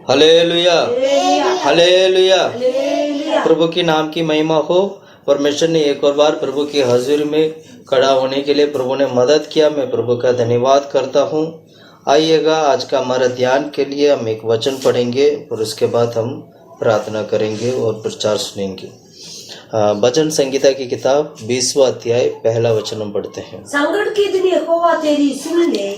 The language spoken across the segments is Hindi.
Hallelujah, hallelujah. प्रभु के नाम की महिमा हो। परमेश्वर ने एक और बार प्रभु की हजूरी में खड़ा होने के लिए प्रभु ने मदद किया। मैं प्रभु का धन्यवाद करता हूँ। आइएगा, आज का हमारा ध्यान के लिए हम एक वचन पढ़ेंगे और उसके बाद हम प्रार्थना करेंगे और प्रचार सुनेंगे। भजन संगीता की किताब 20वां अध्याय पहला वचन हम पढ़ते हैं। संकट के दिन यहोवा तेरी सुन ले,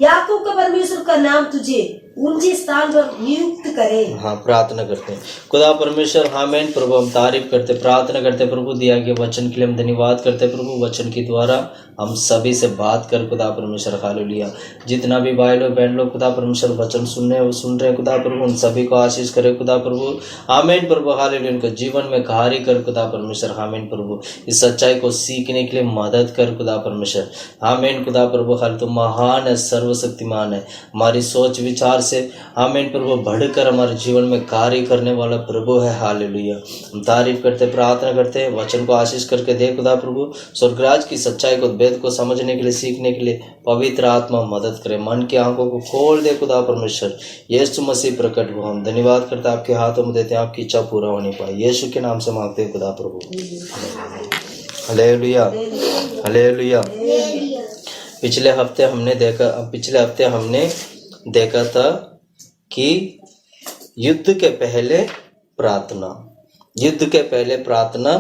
याकूब का परमेश्वर का नाम तुझे ऊंचे स्थान पर नियुक्त करे। हाँ, प्रार्थना करते हैं। खुदा परमेश्वर, आमीन। प्रभु हम तारीफ करते, प्रार्थना करते प्रभु दिया गए वचन के लिए हम धन्यवाद करते प्रभु। वचन के द्वारा हम सभी से बात कर खुदा परमेश्वर। हालेलुया। जितना भी भाई लोग बहन लोग खुदा परमेश्वर वचन सुन रहे हैं खुदा प्रभु, उन सभी को आशीष करे खुदा प्रभु। आमीन प्रभु। हालेलुया। उनके जीवन में कार्य कर खुदा परमेश्वर। आमीन प्रभु। इस सच्चाई को सीखने के लिए मदद कर खुदा परमेश्वर। आमीन खुदा प्रभु। हाल तो महान है, सर्वशक्तिमान है। हमारी सोच विचार से आमीन प्रभु बढ़कर हमारे जीवन में कार्य करने वाला प्रभु है। हालेलुया। हम तारीफ करते, प्रार्थना करते, वचन को आशीष करके दे खुदा प्रभु। स्वर्गराज की सच्चाई को, वेद को समझने के लिए, सीखने के लिए पवित्र आत्मा मदद करे। मन की आंखों को खोल दे खुदा परमेश्वर। यीशु मसीह प्रकट हो। हम धन्यवाद करते, आपके हाथों में देते हैं, आपकी इच्छा पूरा होने पाए। यीशु के नाम से मांगते हैं खुदा प्रभु। Hallelujah, hallelujah. पिछले हफ्ते हमने देखा था कि युद्ध के पहले प्रार्थना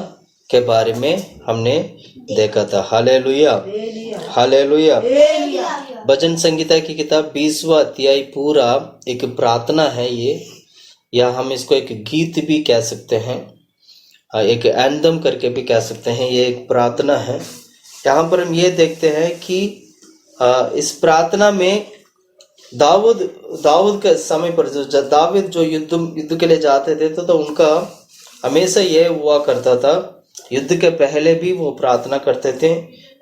के बारे में हमने देखा था। Hallelujah, hallelujah. भजन संगीता की किताब 20वां अध्याय पूरा एक प्रार्थना है ये, या हम इसको एक गीत भी कह सकते हैं, एक एंथम करके भी कह सकते हैं। ये एक प्रार्थना है। यहाँ पर हम ये देखते हैं कि इस प्रार्थना में दाऊद के समय पर दाऊद जो युद्ध के लिए जाते थे तो उनका हमेशा ये हुआ करता था, युद्ध के पहले भी वो प्रार्थना करते थे,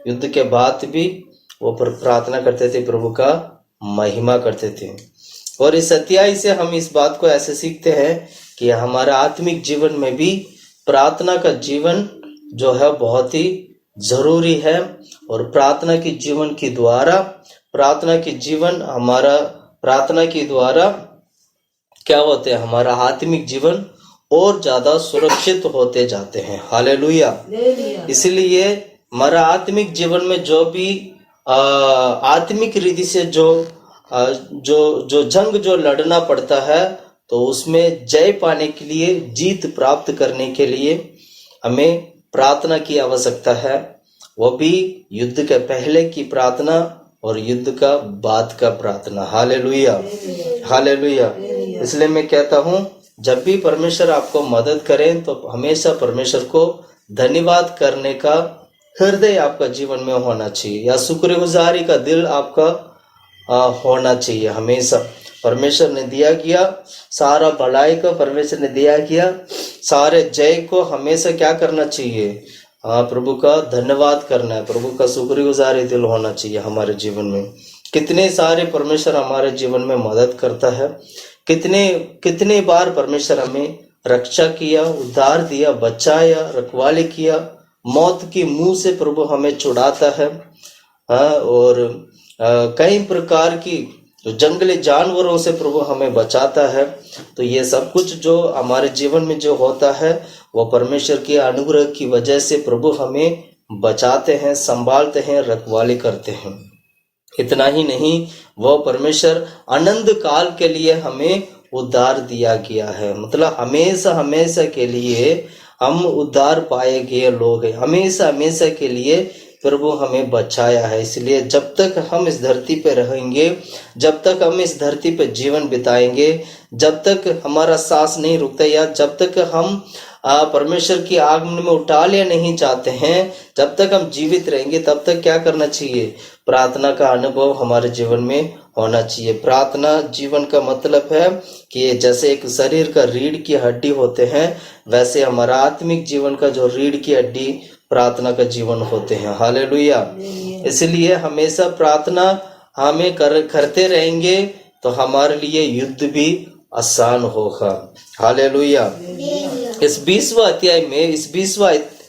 युद्ध के बाद भी वो प्रार्थना करते थे, प्रभु का महिमा करते थे। और इस अध्याय से हम इस बात को ऐसे सीखते हैं कि हमारा आत्मिक जीवन में भी प्रार्थना का जीवन जो है बहुत ही जरूरी है। और प्रार्थना के द्वारा क्या होते हैं, हमारा आत्मिक जीवन और ज्यादा सुरक्षित होते जाते हैं। हालेलुया। इसलिए हमारा आत्मिक जीवन में जो भी आत्मिक रीति से जो जंग जो लड़ना पड़ता है, तो उसमें जय पाने के लिए, जीत प्राप्त करने के लिए हमें प्रार्थना की आवश्यकता है। वो भी युद्ध के पहले की प्रार्थना और युद्ध का बाद का प्रार्थना। Hallelujah, hallelujah. इसलिए मैं कहता हूँ, जब भी परमेश्वर आपको मदद करें तो हमेशा परमेश्वर को धन्यवाद करने का हृदय आपका जीवन में होना चाहिए, या शुक्रगुजारी का दिल आपका होना चाहिए। हमेशा परमेश्वर ने दिया किया सारा भलाई को, परमेश्वर ने दिया किया सारे जय को हमेशा क्या करना चाहिए, प्रभु का धन्यवाद करना है, प्रभु का शुक्रगुजारी दिल होना चाहिए हमारे जीवन में। कितने सारे परमेश्वर हमारे जीवन में मदद करता है, कितने बार परमेश्वर हमें रक्षा किया, उद्धार दिया, बचाया, रखवाली किया, मौत की मुंह से प्रभु हमें छुड़ाता है। और कई प्रकार की जंगली जानवरों से प्रभु हमें बचाता है। तो ये सब कुछ जो हमारे जीवन में जो होता है, वो परमेश्वर के अनुग्रह की वजह से प्रभु हमें बचाते हैं, संभालते हैं, रखवाली करते हैं। इतना ही नहीं, वो परमेश्वर अनंत काल के लिए हमें उद्धार दिया गया है। मतलब हमेशा के लिए हम उद्धार पाए गए लोग हैं, हमेशा के लिए प्रभु हमें बचाया है। इसलिए जब तक हम इस धरती पे रहेंगे, जब तक हम इस धरती पे जीवन बिताएंगे, जब तक हमारा सांस नहीं रुकता, या जब तक हम परमेश्वर की आगमन में उठा लिया नहीं चाहते हैं, जब तक हम जीवित रहेंगे, तब तक क्या करना चाहिए, प्रार्थना का अनुभव हमारे जीवन में होना चाहिए। प्रार्थना जीवन का मतलब है कि जैसे एक शरीर का रीढ़ की हड्डी होते हैं, वैसे हमारा आत्मिक जीवन का जो रीढ़ की हड्डी प्रार्थना का जीवन होते हैं। हालेलुया। इसलिए हमेशा प्रार्थना हमें करते रहेंगे तो हमारे लिए युद्ध भी आसान होगा। हालेलुया। इस 20वां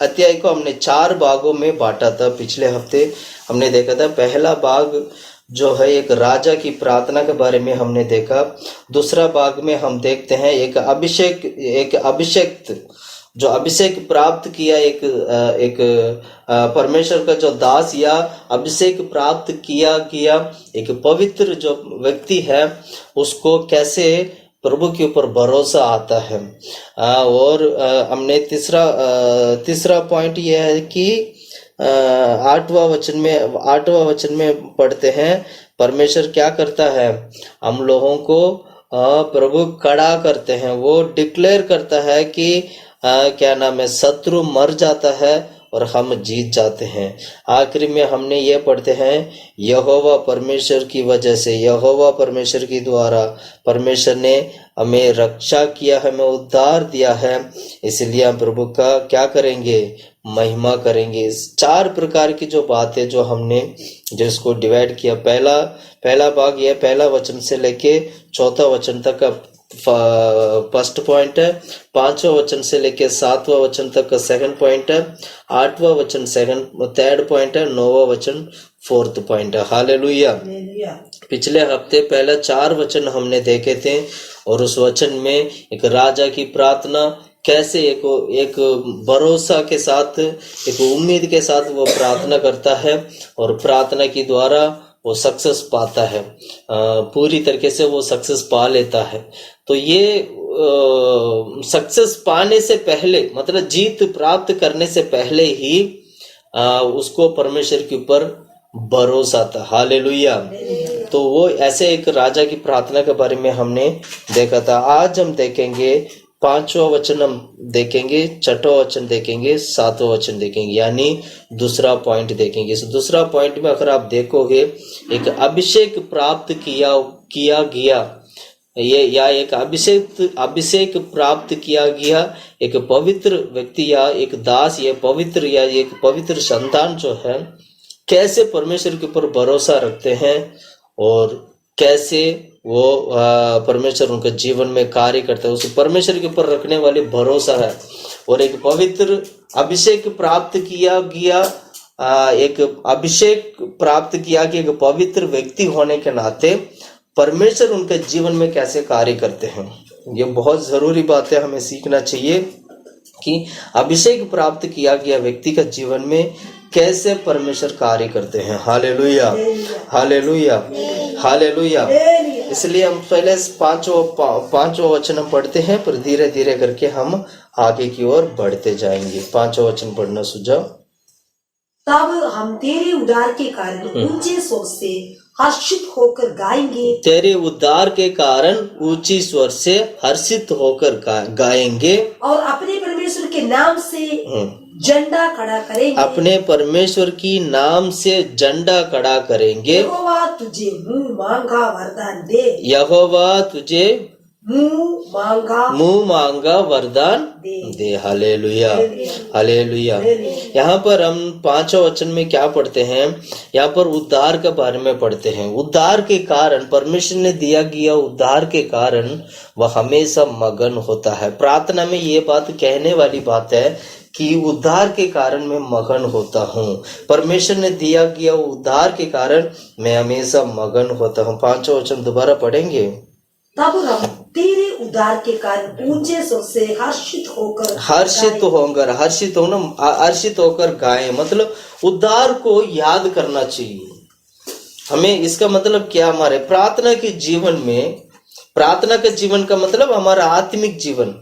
अध्याय को हमने 4 भागों में बांटा था। पिछले हफ्ते हमने देखा था पहला भाग जो है एक राजा की प्रार्थना के बारे में हमने देखा। दूसरा भाग में हम देखते हैं एक अभिषेक जो अभिषेक प्राप्त किया एक परमेश्वर का जो दास या अभिषेक प्राप्त किया एक पवित्र जो व्यक्ति है उसको कैसे प्रभु के ऊपर भरोसा आता है। और हमने तीसरा पॉइंट यह है कि 8वां वचन में पढ़ते हैं परमेश्वर क्या करता है, हम लोगों को प्रभु खड़ा करते हैं। वो डिक्लेयर करता है कि क्या नाम है, शत्रु मर जाता है और हम जीत जाते हैं। आखिरी में हमने ये पढ़ते हैं यहोवा परमेश्वर की वजह से, यहोवा परमेश्वर के द्वारा परमेश्वर ने हमें रक्षा किया, हमें उद्धार दिया है, इसलिए हम प्रभु का क्या करेंगे, महिमा करेंगे। इस 4 प्रकार की जो बातें जो हमने जिसको डिवाइड किया, पहला भाग यह पहला वचन से लेके 4वां वचन तक का फर्स्ट पॉइंट है, 5वां वचन से लेके 7वां वचन तक का सेकंड पॉइंट है, 8वां वचन थर्ड पॉइंट है, 9वां वचन फोर्थ पॉइंट है। हालेलुया। पिछले हफ्ते पहला 4 वचन हमने देखे थे और उस वचन में एक राजा की प्रार्थना कैसे एक भरोसा के साथ, एक उम्मीद के साथ वो प्रार्थना करता है और प्रार्थना के द्वारा वो सक्सेस पाता है, पूरी तरीके से वो सक्सेस पा लेता है। तो ये सक्सेस पाने से पहले, मतलब जीत प्राप्त करने से पहले ही उसको परमेश्वर के ऊपर भरोसा था। हालेलुया। तो वो ऐसे एक राजा की प्रार्थना के बारे में हमने देखा था। आज हम देखेंगे 5वां वचन हम देखेंगे, 6वां वचन देखेंगे, 7वां वचन देखेंगे, यानी दूसरा पॉइंट देखेंगे। इस दूसरा पॉइंट में अगर आप देखोगे एक अभिषेक प्राप्त किया गया, ये या एक अभिषेक प्राप्त किया गया एक पवित्र व्यक्ति या एक दास या एक पवित्र संतान जो है कैसे परमेश्वर के ऊपर भरोसा रखते हैं और कैसे वो परमेश्वर उनके जीवन में कार्य करता है। उस परमेश्वर के ऊपर रखने वाली भरोसा है और एक पवित्र अभिषेक प्राप्त किया गया एक पवित्र व्यक्ति होने के नाते परमेश्वर उनके जीवन में कैसे कार्य करते हैं। ये बहुत जरूरी बात है, हमें सीखना चाहिए कि अभिषेक प्राप्त किया गया व्यक्ति का जीवन में कैसे परमेश्वर कार्य करते हैं। Hallelujah, hallelujah, hallelujah. इसलिए हम पहले 5वां वचन हम पढ़ते हैं, पर धीरे धीरे करके हम आगे की ओर बढ़ते जाएंगे। 5वां वचन पढ़ना सुझाव। तब हम तेरे उद्धार के कारण ऊंचे स्वर से हर्षित होकर गाएंगे। तेरे उद्धार के कारण ऊंची स्वर से हर्षित होकर गाएंगे और अपने परमेश्वर के नाम से झंडा खड़ा करेंगे। अपने परमेश्वर की नाम से झंडा खड़ा करेंगे। यहोवा तुझे मुंह मांगा वरदान दे। यहोवा तुझे मुंह मांगा वरदान दे। Hallelujah, hallelujah. यहाँ पर हम 5वां वचन में क्या पढ़ते हैं, यहाँ पर उद्धार के बारे में पढ़ते हैं। उद्धार के कारण, परमेश्वर ने दिया गया उद्धार के कारण वह हमेशा मगन होता है। प्रार्थना में ये बात कहने वाली बात है कि उद्धार के कारण मैं मगन होता हूँ। परमेश्वर ने दिया गया उद्धार के कारण मैं हमेशा मगन होता हूँ। 5वां वचन दोबारा पढ़ेंगे। तब हम तेरे उद्धार के कारण ऊंचे स्वर से हर्षित होकर गाएं। मतलब उद्धार को याद करना चाहिए हमें। इसका मतलब क्या, हमारे प्रार्थना के जीवन में, प्रार्थना के जीवन का मतलब हमारा आत्मिक जीवन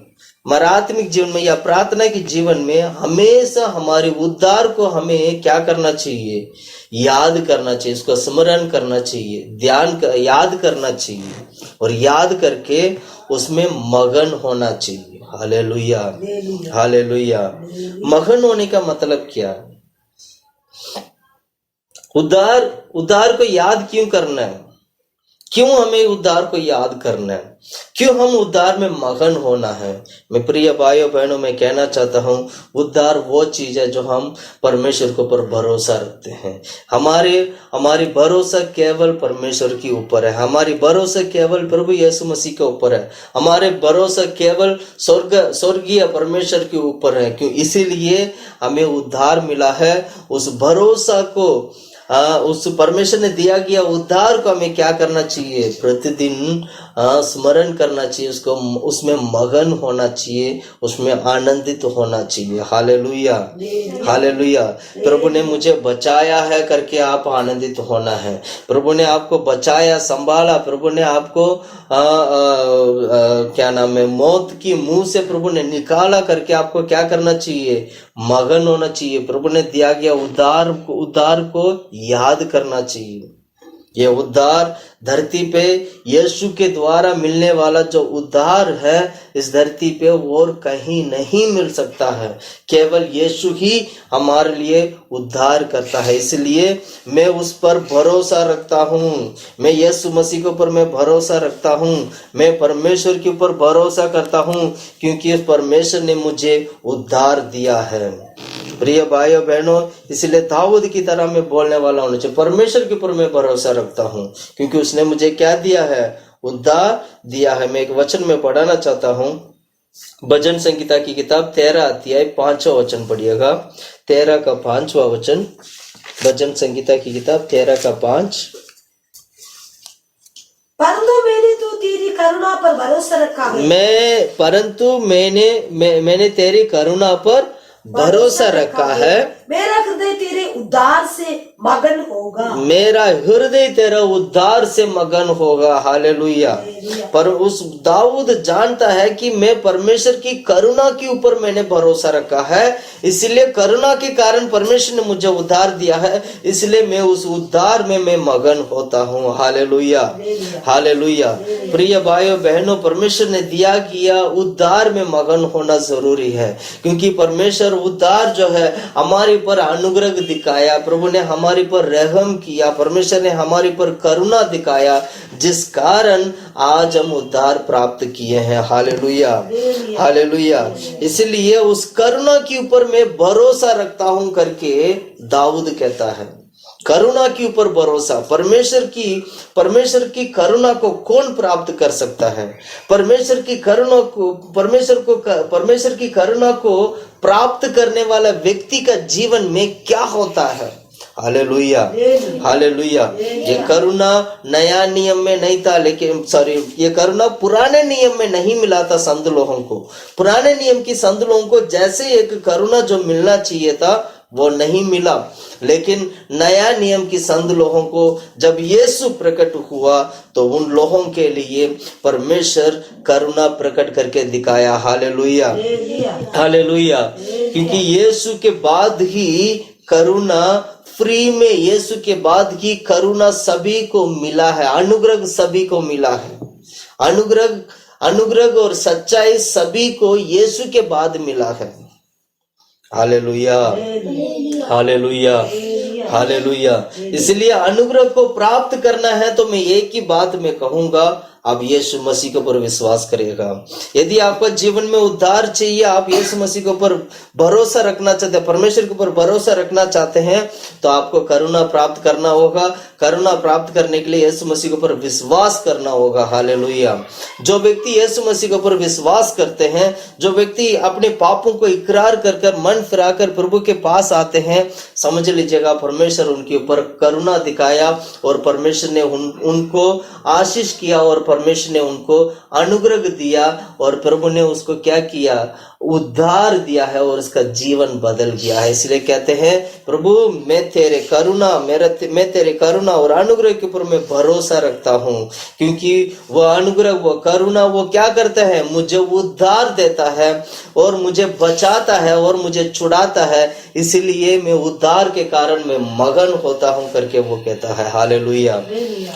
में या प्रार्थना के जीवन में हमेशा हमारे उद्धार को हमें क्या करना चाहिए, याद करना चाहिए, इसको स्मरण करना चाहिए, याद करना चाहिए और याद करके उसमें मगन होना चाहिए। Hallelujah, hallelujah. मगन होने का मतलब क्या है? उद्धार को याद क्यों करना है? क्यों हमें उद्धार को याद करना है? क्यों हम उद्धार में मगन होना है? मैं प्रिय भाइयों बहनों में कहना चाहता हूँ, उद्धार वो चीज है जो हम परमेश्वर के ऊपर भरोसा रखते हैं। हमारी भरोसा केवल परमेश्वर के ऊपर है। हमारी भरोसा केवल प्रभु यीशु मसीह के ऊपर है। हमारे भरोसा केवल स्वर्गीय परमेश्वर के ऊपर है। क्यों? इसीलिए हमें उद्धार मिला है। उस भरोसा को उस परमेश्वर ने दिया गया उद्धार को हमें क्या करना चाहिए? प्रतिदिन स्मरण करना चाहिए, उसको उसमें मगन होना चाहिए, उसमें आनंदित होना चाहिए। Hallelujah, hallelujah. प्रभु ने मुझे बचाया है करके आप आनंदित होना है। प्रभु ने आपको बचाया, संभाला, प्रभु ने आपको क्या नाम है, मौत की मुंह से प्रभु ने निकाला करके आपको क्या करना चाहिए? मगन होना चाहिए। प्रभु ने दिया गया उद्धार को याद करना चाहिए। ये उद्धार धरती पे यीशु के द्वारा मिलने वाला जो उद्धार है, इस धरती पे और कहीं नहीं मिल सकता है। केवल यीशु ही हमारे लिए उद्धार करता है। इसलिए मैं उस पर भरोसा रखता हूँ। मैं यीशु मसीह के ऊपर मैं भरोसा रखता हूँ। मैं परमेश्वर के ऊपर भरोसा करता हूँ, क्योंकि उस परमेश्वर ने मुझे उद्धार दिया है। प्रिय भाइयों बहनों, इसलिए दाऊद की तरह मैं बोलने वाला होना चाहिए। परमेश्वर के ऊपर मैं भरोसा रखता हूँ, क्योंकि उसने मुझे क्या दिया है? उद्धार दिया है। मैं एक वचन में पढ़ाना चाहता हूँ। भजन संहिता की किताब 13 अध्याय 5वां वचन पढ़िएगा। 13 का 5वां वचन, भजन संहिता की किताब 13 का 5। परंतु मैंने तो तेरी करुणा पर भरोसा रखा है। परंतु मैंने तेरी करुणा पर भरोसा रखा है। मेरा हृदय तेरे उद्धार से मगन होगा। मेरा हृदय तेरा उद्धार से मगन होगा। हालेलुया। पर उस दाऊद जानता है कि मैं परमेश्वर की करुणा के ऊपर मैंने भरोसा रखा है, इसलिए करुणा के कारण परमेश्वर ने मुझे उद्धार दिया है, इसलिए मैं उस उद्धार में मैं मगन होता हूँ। Hallelujah, hallelujah. प्रिय भाइयों बहनों, परमेश्वर ने दिया गया उद्धार में मगन होना जरूरी है, क्योंकि परमेश्वर उद्धार जो है हमारे पर अनुग्रह दिखाया, प्रभु ने हमारे पर रहम किया, परमेश्वर ने हमारे पर करुणा दिखाया, जिस कारण आज हम उद्धार प्राप्त किए हैं। Hallelujah, hallelujah. इसलिए उस करुणा के ऊपर मैं भरोसा रखता हूं करके दाऊद कहता है। करुणा के ऊपर भरोसा। परमेश्वर की करुणा को कौन प्राप्त कर सकता है? परमेश्वर की करुणा को प्राप्त करने वाला व्यक्ति का जीवन में क्या होता है? Hallelujah, hallelujah. ये करुणा नया नियम में नहीं था, लेकिन ये करुणा पुराने नियम में नहीं मिला था संत लोगों को। पुराने नियम की संत लोगों को जैसे एक करुणा जो मिलना चाहिए था वो नहीं मिला, लेकिन नया नियम की संत लोगों को जब यीशु प्रकट हुआ तो उन लोगों के लिए परमेश्वर करुणा प्रकट करके दिखाया। Hallelujah, hallelujah. क्योंकि यीशु के बाद ही करुणा फ्री में, यीशु के बाद ही करुणा सभी को मिला है, अनुग्रह सभी को मिला है। अनुग्रह और सच्चाई सभी को यीशु के बाद मिला है। Hallelujah, hallelujah, hallelujah. इसलिए अनुग्रह को प्राप्त करना है तो मैं एक ही बात में कहूंगा, आप यीशु मसीह के ऊपर विश्वास करिएगा। यदि आपका जीवन में उद्धार चाहिए, आप यीशु मसीह के ऊपर भरोसा रखना चाहते हैं, परमेश्वर के ऊपर भरोसा रखना चाहते हैं, तो आपको करुणा प्राप्त करना होगा। करुणा प्राप्त करने के लिए यीशु मसीह के ऊपर विश्वास करना होगा। हालेलुया। जो व्यक्ति यीशु मसीह के ऊपर विश्वास करते हैं, जो व्यक्ति अपने पापों को इकरार कर मन फिराकर प्रभु के पास आते हैं, समझ लीजिएगा परमेश्वर उनके ऊपर करुणा दिखाया और परमेश्वर ने उनको आशीष किया और परमेश्वर ने उनको अनुग्रह दिया और प्रभु ने उसको क्या किया? उद्धार दिया है और उसका जीवन बदल गया है। इसलिए कहते हैं, प्रभु मैं तेरे करुणा और अनुग्रह के ऊपर मैं भरोसा रखता हूँ, क्योंकि वह अनुग्रह, वो करुणा, वो क्या करता है? मुझे उद्धार देता है और मुझे बचाता है और मुझे छुड़ाता है। इसलिए मैं उद्धार के कारण मैं मगन होता हूँ करके वो कहता है। Hallelujah,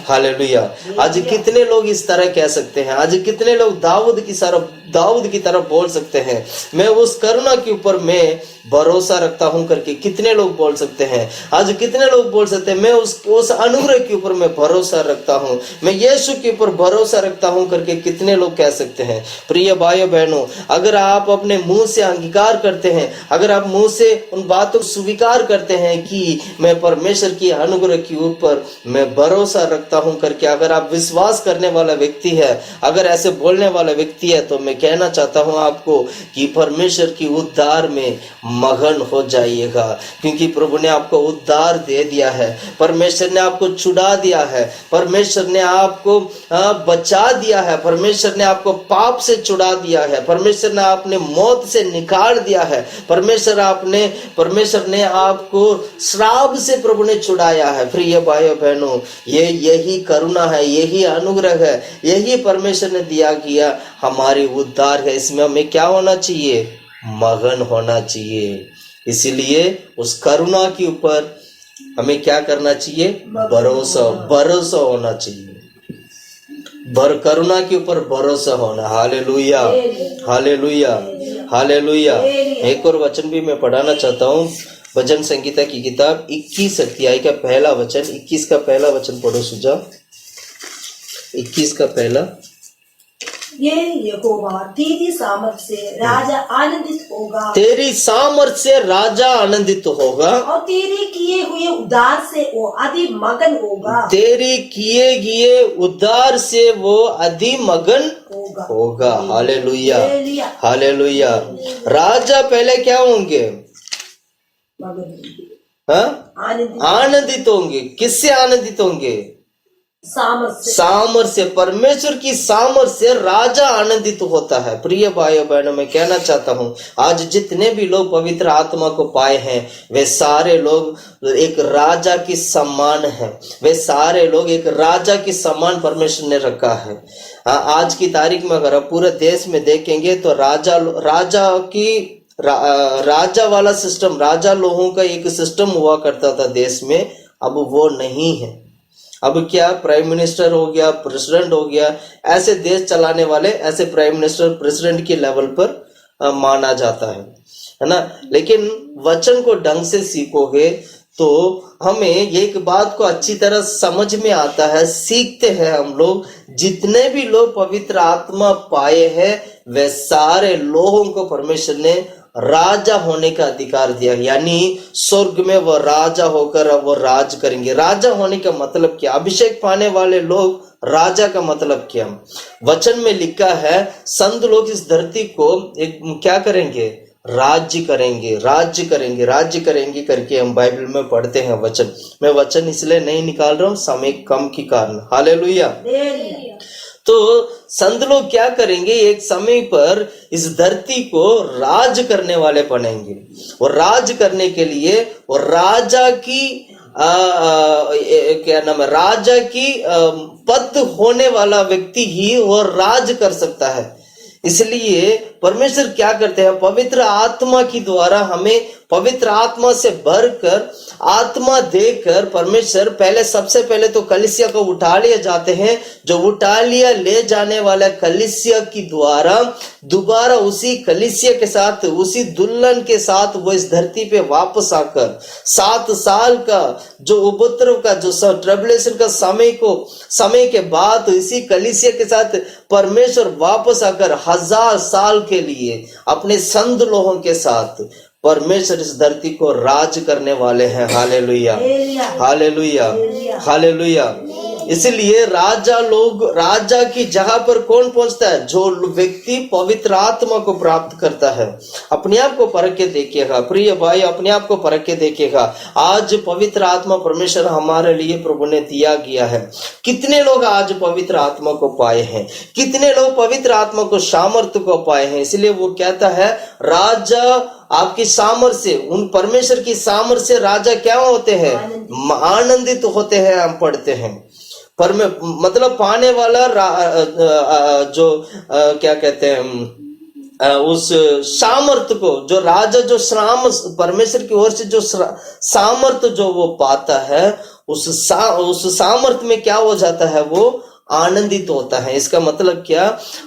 hallelujah. आज कितने लोग इस तरह कह सकते हैं? आज कितने लोग दाऊद की तरफ बोल सकते हैं, मैं उस करुणा के ऊपर मैं भरोसा रखता हूं करके कितने लोग बोल सकते हैं? आज कितने लोग बोल सकते हैं, मैं उस अनुग्रह के ऊपर मैं भरोसा रखता हूं, मैं यीशु के ऊपर भरोसा रखता हूं करके कितने लोग कह सकते हैं? प्रिय भाइयों बहनों, अगर आप अपने मुंह से अंगीकार करते हैं, अगर आप मुंह से उन बातों को स्वीकार करते हैं कि मैं परमेश्वर की अनुग्रह के ऊपर मैं भरोसा रखता हूं करके, अगर आप विश्वास करने वाला व्यक्ति है, अगर ऐसे बोलने वाला व्यक्ति है, तो मैं कहना चाहता हूं आपको कि परमेश्वर की उद्धार में मगन हो जाइएगा, क्योंकि प्रभु ने आपको उद्धार दे दिया है, परमेश्वर ने आपको छुड़ा दिया है, परमेश्वर ने आपको बचा दिया है, परमेश्वर ने आपको पाप से छुड़ा दिया है, परमेश्वर ने आपने मौत से निकाल दिया है, परमेश्वर ने आपको श्राप से प्रभु ने छुड़ाया है। प्रिय भाइयों बहनों, यही करुणा है, यही अनुग्रह है, यही परमेश्वर ने दिया किया हमारी उद्धार है। इसमें हमें क्या होना चाहिए? मगन होना चाहिए। इसीलिए उस करुणा के ऊपर हमें क्या करना चाहिए? भरोसा होना चाहिए, करुणा के ऊपर भरोसा होना। Hallelujah, hallelujah, hallelujah. एक और वचन भी मैं पढ़ाना चाहता हूँ, भजन संगीता की किताब 21 अध्याय का पहला वचन, 21 का पहला वचन पढ़ो सुजा। 21 का पहला। ये यहोवा तेरी सामर्थ से राजा आनंदित होगा, तेरी सामर्थ से राजा आनंदित होगा, और तेरे किए हुए उद्धार से वो अति मगन होगा, तेरी किए गए उद्धार से वो अति मगन होगा। Hallelujah, hallelujah. राजा पहले क्या होंगे? आनंदित होंगे। किससे आनंदित होंगे? सामर्थ से। परमेश्वर की सामर्थ से राजा आनंदित होता है। प्रिय भाइयों बहनों, मैं कहना चाहता हूँ, आज जितने भी लोग पवित्र आत्मा को पाए हैं वे सारे लोग एक राजा की सम्मान है, वे सारे लोग एक राजा की सम्मान परमेश्वर ने रखा है। आज की तारीख में अगर आप पूरे देश में देखेंगे तो राजा वाला सिस्टम, राजा लोगों का एक सिस्टम हुआ करता था देश में, अब वो नहीं है। अब क्या, प्राइम मिनिस्टर हो गया, प्रेसिडेंट हो गया, ऐसे देश चलाने वाले, ऐसे प्राइम मिनिस्टर प्रेसिडेंट के लेवल पर माना जाता है ना। लेकिन वचन को ढंग से सीखोगे तो हमें एक बात को अच्छी तरह समझ में आता है, सीखते हैं हम लोग। जितने भी लोग पवित्र आत्मा पाए हैं वे सारे लोगों को परमेश्वर ने राजा होने का अधिकार दिया, यानी स्वर्ग में वो राजा होकर अब वो राज करेंगे। राजा होने का मतलब क्या? अभिषेक पाने वाले लोग राजा का मतलब क्या? वचन में लिखा है संत लोग इस धरती को एक क्या करेंगे? राज्य करेंगे, राज्य करेंगे, राज्य करेंगे करके हम बाइबल में पढ़ते हैं वचन। मैं वचन इसलिए नहीं निकाल रहा हूँ, समय कम के कारण। हालेलुया। तो संत लोग क्या करेंगे? एक समय पर इस धरती को राज करने वाले बनेंगे, और राज करने के लिए वो राजा की क्या नाम है, राजा की पद होने वाला व्यक्ति ही वो राज कर सकता है। इसलिए परमेश्वर क्या करते हैं? पवित्र आत्मा की द्वारा हमें पवित्र आत्मा से भरकर, आत्मा देकर परमेश्वर पहले, सबसे पहले तो कलीसिया को उठा लिए जाते हैं। जो उठा लिया ले जाने वाला कलीसिया की द्वारा दोबारा उसी कलीसिया के साथ, उसी दुल्हन के साथ वो इस धरती पे वापस आकर 7 साल का जो उपद्रव का, जो ट्रिब्युलेशन का समय के बाद इसी कलीसिया के साथ परमेश्वर वापस आकर 1000 साल के लिए अपने संत लोगों के साथ परमेश्वर इस धरती को राज करने वाले हैं। Hallelujah, hallelujah, hallelujah. इसलिए राजा की जगह पर कौन पहुंचता है? जो व्यक्ति पवित्र आत्मा को प्राप्त करता है। अपने आप को परख के देखिएगा प्रिय भाई, अपने आप को परख के देखिएगा। आज पवित्र आत्मा परमेश्वर हमारे लिए प्रभु ने दिया गया है। कितने लोग आज पवित्र आत्मा को पाए हैं? कितने लोग पवित्र आत्मा को सामर्थ्य को पाए हैं? इसलिए वो कहता है राजा आपकी सामर्थ्य से, उन परमेश्वर की सामर्थ्य से राजा क्या होते हैं? आनंदित होते हैं। हम पढ़ते हैं पर मतलब पाने वाला जो क्या कहते हैं, उस सामर्थ्य को, जो राजा जो परमेश्वर की ओर से जो सामर्थ्य जो वो पाता है, उस सामर्थ्य में क्या हो जाता है? वो आनंदित होता है। इसका मतलब क्या?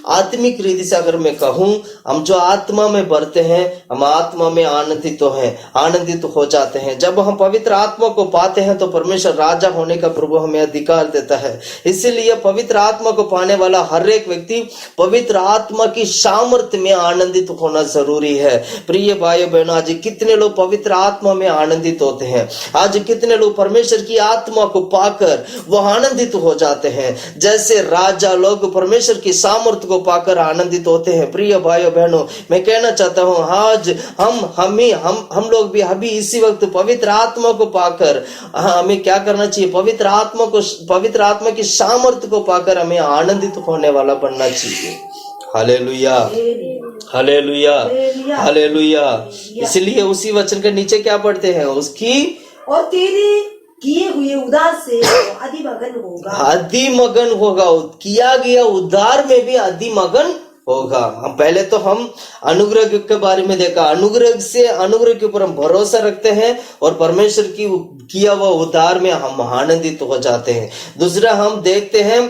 आत्मिक रीति से अगर मैं कहूं, हम जो आत्मा में बढ़ते हैं, हम आत्मा में आनंदित हो जाते हैं। जब हम पवित्र आत्मा को पाते हैं तो परमेश्वर राजा होने का प्रभु हमें अधिकार देता है। इसीलिए पवित्र आत्मा को पाने वाला हर एक व्यक्ति पवित्र आत्मा की सामर्थ्य में आनंदित होना जरूरी है। प्रिय भाइयों बहनों, आज कितने लोग पवित्र आत्मा में आनंदित होते हैं? आज कितने लोग परमेश्वर की आत्मा को पाकर वो आनंदित हो जाते हैं? वैसे राजा लोग परमेश्वर की सामर्थ्य को पाकर आनंदित होते हैं। प्रिय भाइयों बहनों, मैं कहना चाहता हूँ आज हम लोग भी अभी इसी वक्त पवित्र आत्मा को पाकर हमें क्या करना चाहिए? पवित्र आत्मा की सामर्थ्य को पाकर हमें आनंदित होने वाला बनना चाहिए। Hallelujah, hallelujah, hallelujah. इसलिए उसी वचन के नीचे क्या पढ़ते हैं? उसकी और तेरे किए हुए उद्धार से अधिमगन होगा। अधिमगन होगा, किया गया उद्धार में भी अधिमगन होगा। हम पहले तो हम अनुग्रह के बारे में देखा, अनुग्रह के ऊपर हम भरोसा रखते हैं और परमेश्वर की किया हुआ उद्धार में हम आनंदित हो जाते हैं। दूसरा हम देखते हैं,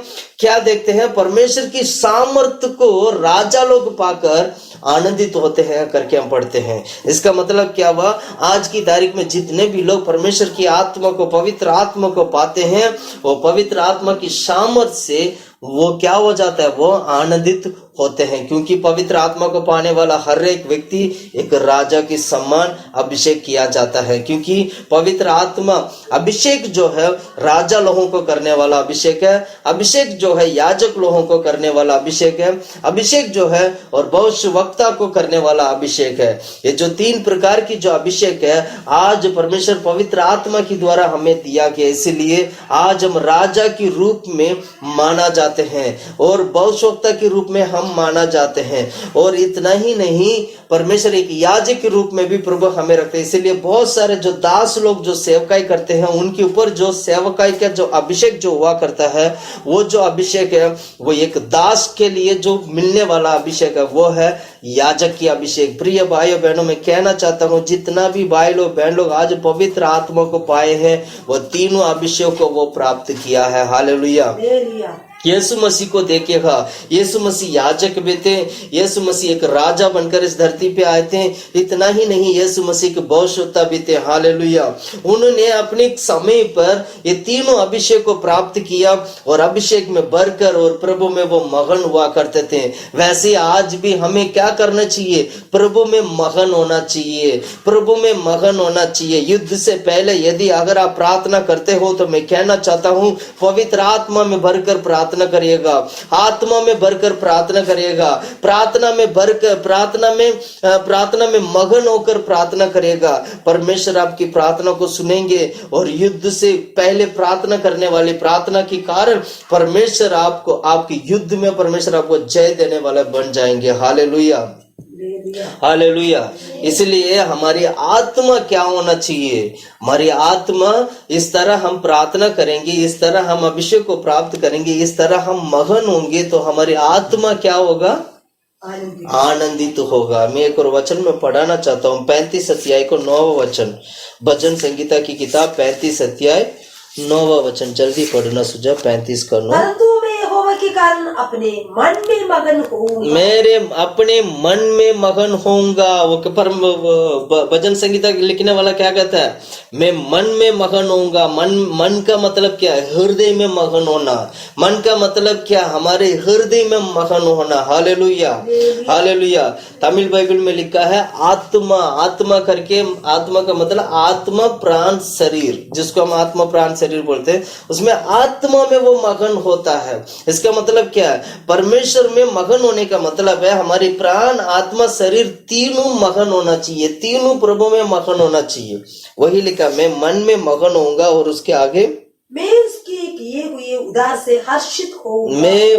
क्या देखते हैं? परमेश्वर की सामर्थ्य को राजा लोग पाकर आनंदित होते हैं करके हम पढ़ते हैं। इसका मतलब क्या हुआ? आज की तारीख में जितने भी लोग परमेश्वर की आत्मा को, पवित्र आत्मा को पाते हैं, वो पवित्र आत्मा की सामर्थ्य से वो क्या हो जाता है? वो आनंदित होते हैं, क्योंकि पवित्र आत्मा को पाने वाला हर एक व्यक्ति एक राजा की सम्मान अभिषेक किया जाता है। क्योंकि पवित्र आत्मा अभिषेक जो है राजा लोगों को करने वाला अभिषेक है, अभिषेक जो है याजक लोगों को करने वाला अभिषेक है, अभिषेक जो है और भविष्यवक्ता को करने वाला अभिषेक है। ये जो 3 प्रकार की जो अभिषेक है आज परमेश्वर पवित्र आत्मा के द्वारा हमें दिया गया। इसीलिए आज हम राजा के रूप में माना जाते हैं और भविष्यवक्ता के रूप में हम माना जाते हैं। और इतना ही नहीं, परमेश्वर एक याजक के रूप में भी प्रभु हमें रखते हैं। इसीलिए बहुत सारे जो दास लोग जो सेवकाई करते हैं उनके ऊपर जो सेवकाई का जो अभिषेक जो हुआ करता है, वो जो अभिषेक है वो एक दास के लिए जो मिलने वाला अभिषेक है वो है याजक की अभिषेक। प्रिय भाइयों बहनों, मैं कहना चाहता हूँ जितना भी भाई लोग बहन लोग आज पवित्र आत्मा को पाए हैं वो तीनों अभिषेक को वो प्राप्त किया है। हालेलुया। यीशु मसीह को देखिएगा, यीशु मसीह याजक भी थे, यीशु मसीह एक राजा बनकर इस धरती पे आए थे। इतना ही नहीं, यीशु मसीह के भविष्यवक्ता भी थे। हालेलुया। उन्होंने अपने समय पर ये तीनों अभिषेक को प्राप्त किया और अभिषेक में भरकर और प्रभु में वो मगन हुआ करते थे। वैसे आज भी हमें क्या करना चाहिए? प्रभु में मगन होना चाहिए, प्रभु में मगन होना चाहिए। युद्ध से पहले यदि अगर आप प्रार्थना करते हो तो मैं कहना चाहता हूँ पवित्र आत्मा में भरकर प्रार्थना करिएगा, आत्मा में भरकर प्रार्थना करिएगा, प्रार्थना में मगन होकर प्रार्थना करिएगा। परमेश्वर आपकी प्रार्थना को सुनेंगे और युद्ध से पहले प्रार्थना करने वाली प्रार्थना के कारण परमेश्वर आपको आपके युद्ध में परमेश्वर आपको जय देने वाला बन जाएंगे। Hallelujah, hallelujah. इसलिए हमारी आत्मा क्या होना चाहिए? हमारी आत्मा इस तरह हम प्रार्थना करेंगे, इस तरह हम अभिषेक को प्राप्त करेंगे, इस तरह हम मगन होंगे तो हमारी आत्मा क्या होगा? आनंदित होगा। मैं एक और वचन में पढ़ाना चाहता हूँ 35 अध्याय को 9वां वचन, भजन संगीता की किताब 35 अध्याय 9वां वचन। जल्दी पढ़ना सुझा 35 का 9। परंतु मैं यहोवा के कारण अपने मन में मगन होऊंगा। मेरे अपने मन में मगन होऊंगा। वो पर भजन संगीता लिखने वाला क्या कहता है? मैं मन में मगन होऊंगा। मन का मतलब क्या है? हृदय में मगन होना। मन का मतलब क्या? हमारे हृदय में मगन होना। Hallelujah, hallelujah. तमिल बाइबल में लिखा है आत्मा, आत्मा करके, आत्मा का मतलब आत्मा प्राण शरीर, जिसको हम आत्मा प्राण शरीर बोलते हैं, उसमें आत्मा में वो मगन होता है। इसका मतलब क्या है? परमेश्वर में मगन होने का मतलब है हमारी प्राण, आत्मा, शरीर तीनों मगन होना चाहिए, तीनों प्रभु में मगन होना चाहिए। वही लिखा, मैं मन में मगन होऊंगा। और उसके आगे, मैं उसके किए हुए उद्धार से हर्षित होऊंगा। मैं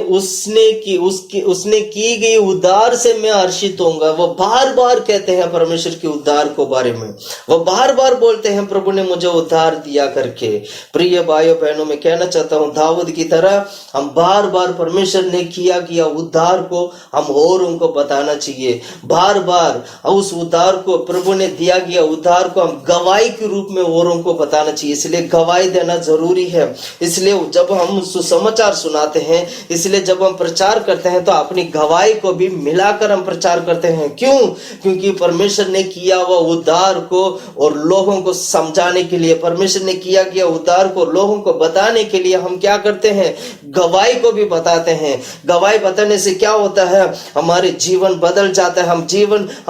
उसने की गई उद्धार से मैं हर्षित होऊंगा। वो बार बार कहते हैं परमेश्वर के उद्धार को बारे में, वो बार बार बोलते हैं प्रभु ने मुझे उद्धार दिया करके। प्रिय भाइयों बहनों, मैं कहना चाहता हूँ दाऊद की तरह हम बार बार परमेश्वर ने किया उद्धार को हम और उनको बताना चाहिए। बार बार उस उद्धार को, प्रभु ने दिया गया उद्धार को हम गवाही के रूप में औरों को बताना चाहिए। इसलिए गवाही देना जरूरी है। इसलिए जब हम सुसमाचार सुनाते हैं, इसलिए जब हम प्रचार करते हैं तो अपनी गवाही को भी मिलाकर हम प्रचार करते हैं। क्यों? क्योंकि परमेश्वर ने किया हुआ उद्धार को और लोगों को समझाने के लिए, परमेश्वर ने किया गया उद्धार को लोगों को बताने के लिए हम क्या करते हैं? गवाही को भी बताते हैं। गवाही बताने से क्या होता है? हमारे जीवन बदल जाता है। हम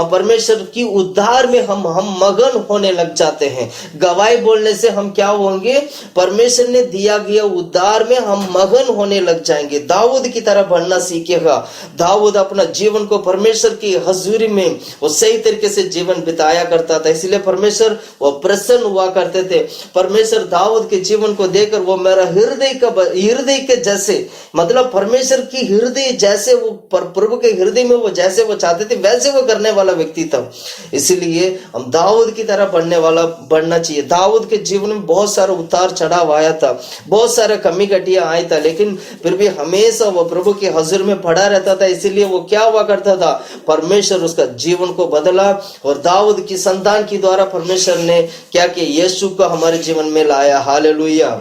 परमेश्वर की उद्धार में हम मगन होने लग जाते हैं। गवाही बोलने से हम क्या होंगे? परमेश्वर परमेश्वर ने दिया गया उद्धार में हम मगन होने लग जाएंगे, दाऊद की तरह बनना सीखेगा। दाऊद अपना जीवन को परमेश्वर की हजूरी में वो सही तरीके से जीवन बिताया करता था, इसलिए परमेश्वर वो प्रसन्न हुआ करते थे। परमेश्वर दाऊद के जीवन को देखकर वो मेरा हृदय के जैसे, मतलब परमेश्वर की हृदय जैसे वो प्रभु के हृदय में वो जैसे वो चाहते थे वैसे वो करने वाला व्यक्ति था। इसीलिए हम दाऊद की तरह बनना चाहिए। दाऊद के जीवन में बहुत सारा उतार चढ़ाव आया था, बहुत सारा कमी घटिया आया था, लेकिन फिर भी हमेशा वो प्रभु के हजूर में पड़ा रहता था। इसीलिए वो क्या हुआ करता था, परमेश्वर उसका जीवन को बदला और दाऊद की संतान के द्वारा परमेश्वर ने क्या किया, यीशु को हमारे जीवन में लाया। Hallelujah,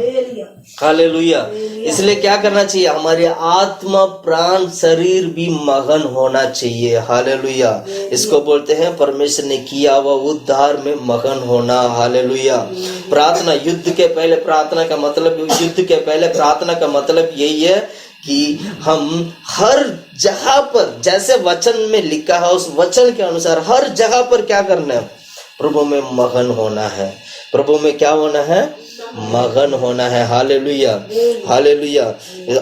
hallelujah. इसलिए क्या करना चाहिए, हमारे आत्मा प्राण शरीर भी मगन होना चाहिए। हालेलुया। इसको बोलते हैं परमेश्वर ने किया हुआ उद्धार में मगन होना। हालेलुया। प्रार्थना, युद्ध के पहले प्रार्थना का मतलब यही है कि हम हर जगह पर, जैसे वचन में लिखा है उस वचन के अनुसार हर जगह पर क्या करना है, प्रभु में मगन होना है। प्रभु में क्या होना है, मगन होना है। Hallelujah, hallelujah.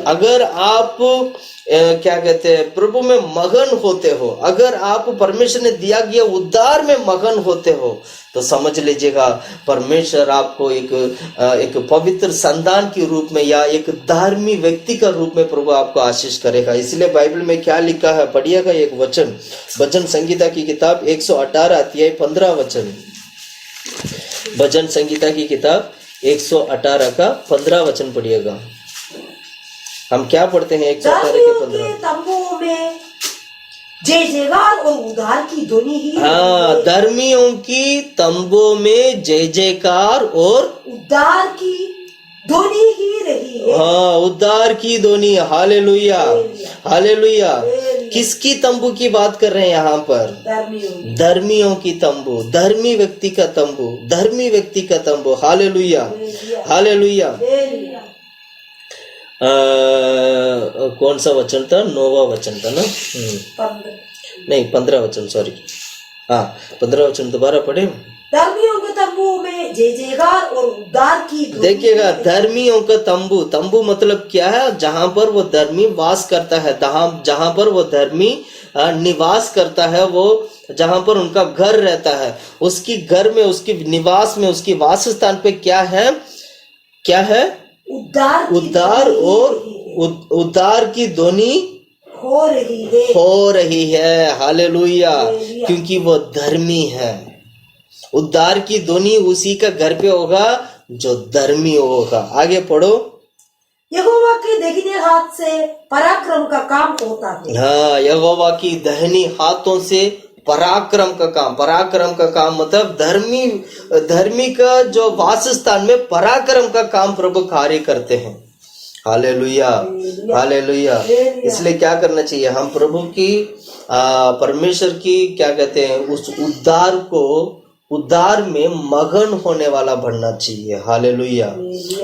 अगर आप क्या कहते हैं, प्रभु में मगन होते हो, अगर आप परमेश्वर ने दिया गया उद्धार में मगन होते हो, तो समझ लीजिएगा परमेश्वर आपको एक पवित्र संतान के रूप में या एक धार्मिक व्यक्ति का रूप में प्रभु आपको आशीष करेगा। इसलिए बाइबल में क्या लिखा है, पढ़िएगा एक वचन, भजन संगीता की किताब 118 अध्याय 15 वचन। भजन संगीता की किताब 118 का 15 वचन पढ़िएगा। हम क्या पढ़ते हैं 118 के 15? तंबुओं में जय जयकार और उद्धार की ध्वनि ही। हाँ, धर्मियों की तंबुओं में जय जयकार और उद्धार की ध्वनि ही रही है। हाँ, उद्धार की ध्वनि। Hallelujah, hallelujah. किसकी तंबू की बात कर रहे हैं यहाँ पर? धर्मियों की तंबू, धर्मी व्यक्ति का तंबू, धर्मी व्यक्ति का तंबू। Hallelujah, hallelujah. कौन सा वचन था? 9वां वचन था ना? नहीं, 15 वचन, सॉरी। हाँ, 15 वचन दोबारा पढ़े। धर्मियों के तंबू में जय जयकार और उद्धार की। देखिएगा, धर्मियों का तंबू, तंबू मतलब क्या है? जहां पर वो धर्मी वास करता है, जहां पर वो धर्मी निवास करता है, वो जहां पर उनका घर रहता है, उसकी घर में, उसकी निवास में, उसकी वास स्थान पे क्या है? क्या है? उद्धार और उद्धार की ध्वनि हो रही है। हालेलुया, क्योंकि वो धर्मी है। उद्धार की ध्वनि उसी का घर पे होगा जो धर्मी होगा। आगे पढ़ो। यहोवा के दाहिने हाथ से पराक्रम का काम होता है। हाँ, यहोवा की दाहिनी हाथों से पराक्रम का काम। पराक्रम का काम मतलब धर्मी का जो वास स्थान में पराक्रम का काम प्रभु कार्य करते हैं। Hallelujah, hallelujah. इसलिए क्या करना चाहिए, हम प्रभु की परमेश्वर की क्या कहते हैं, उस उद्धार में मगन होने वाला बनना चाहिए। Hallelujah,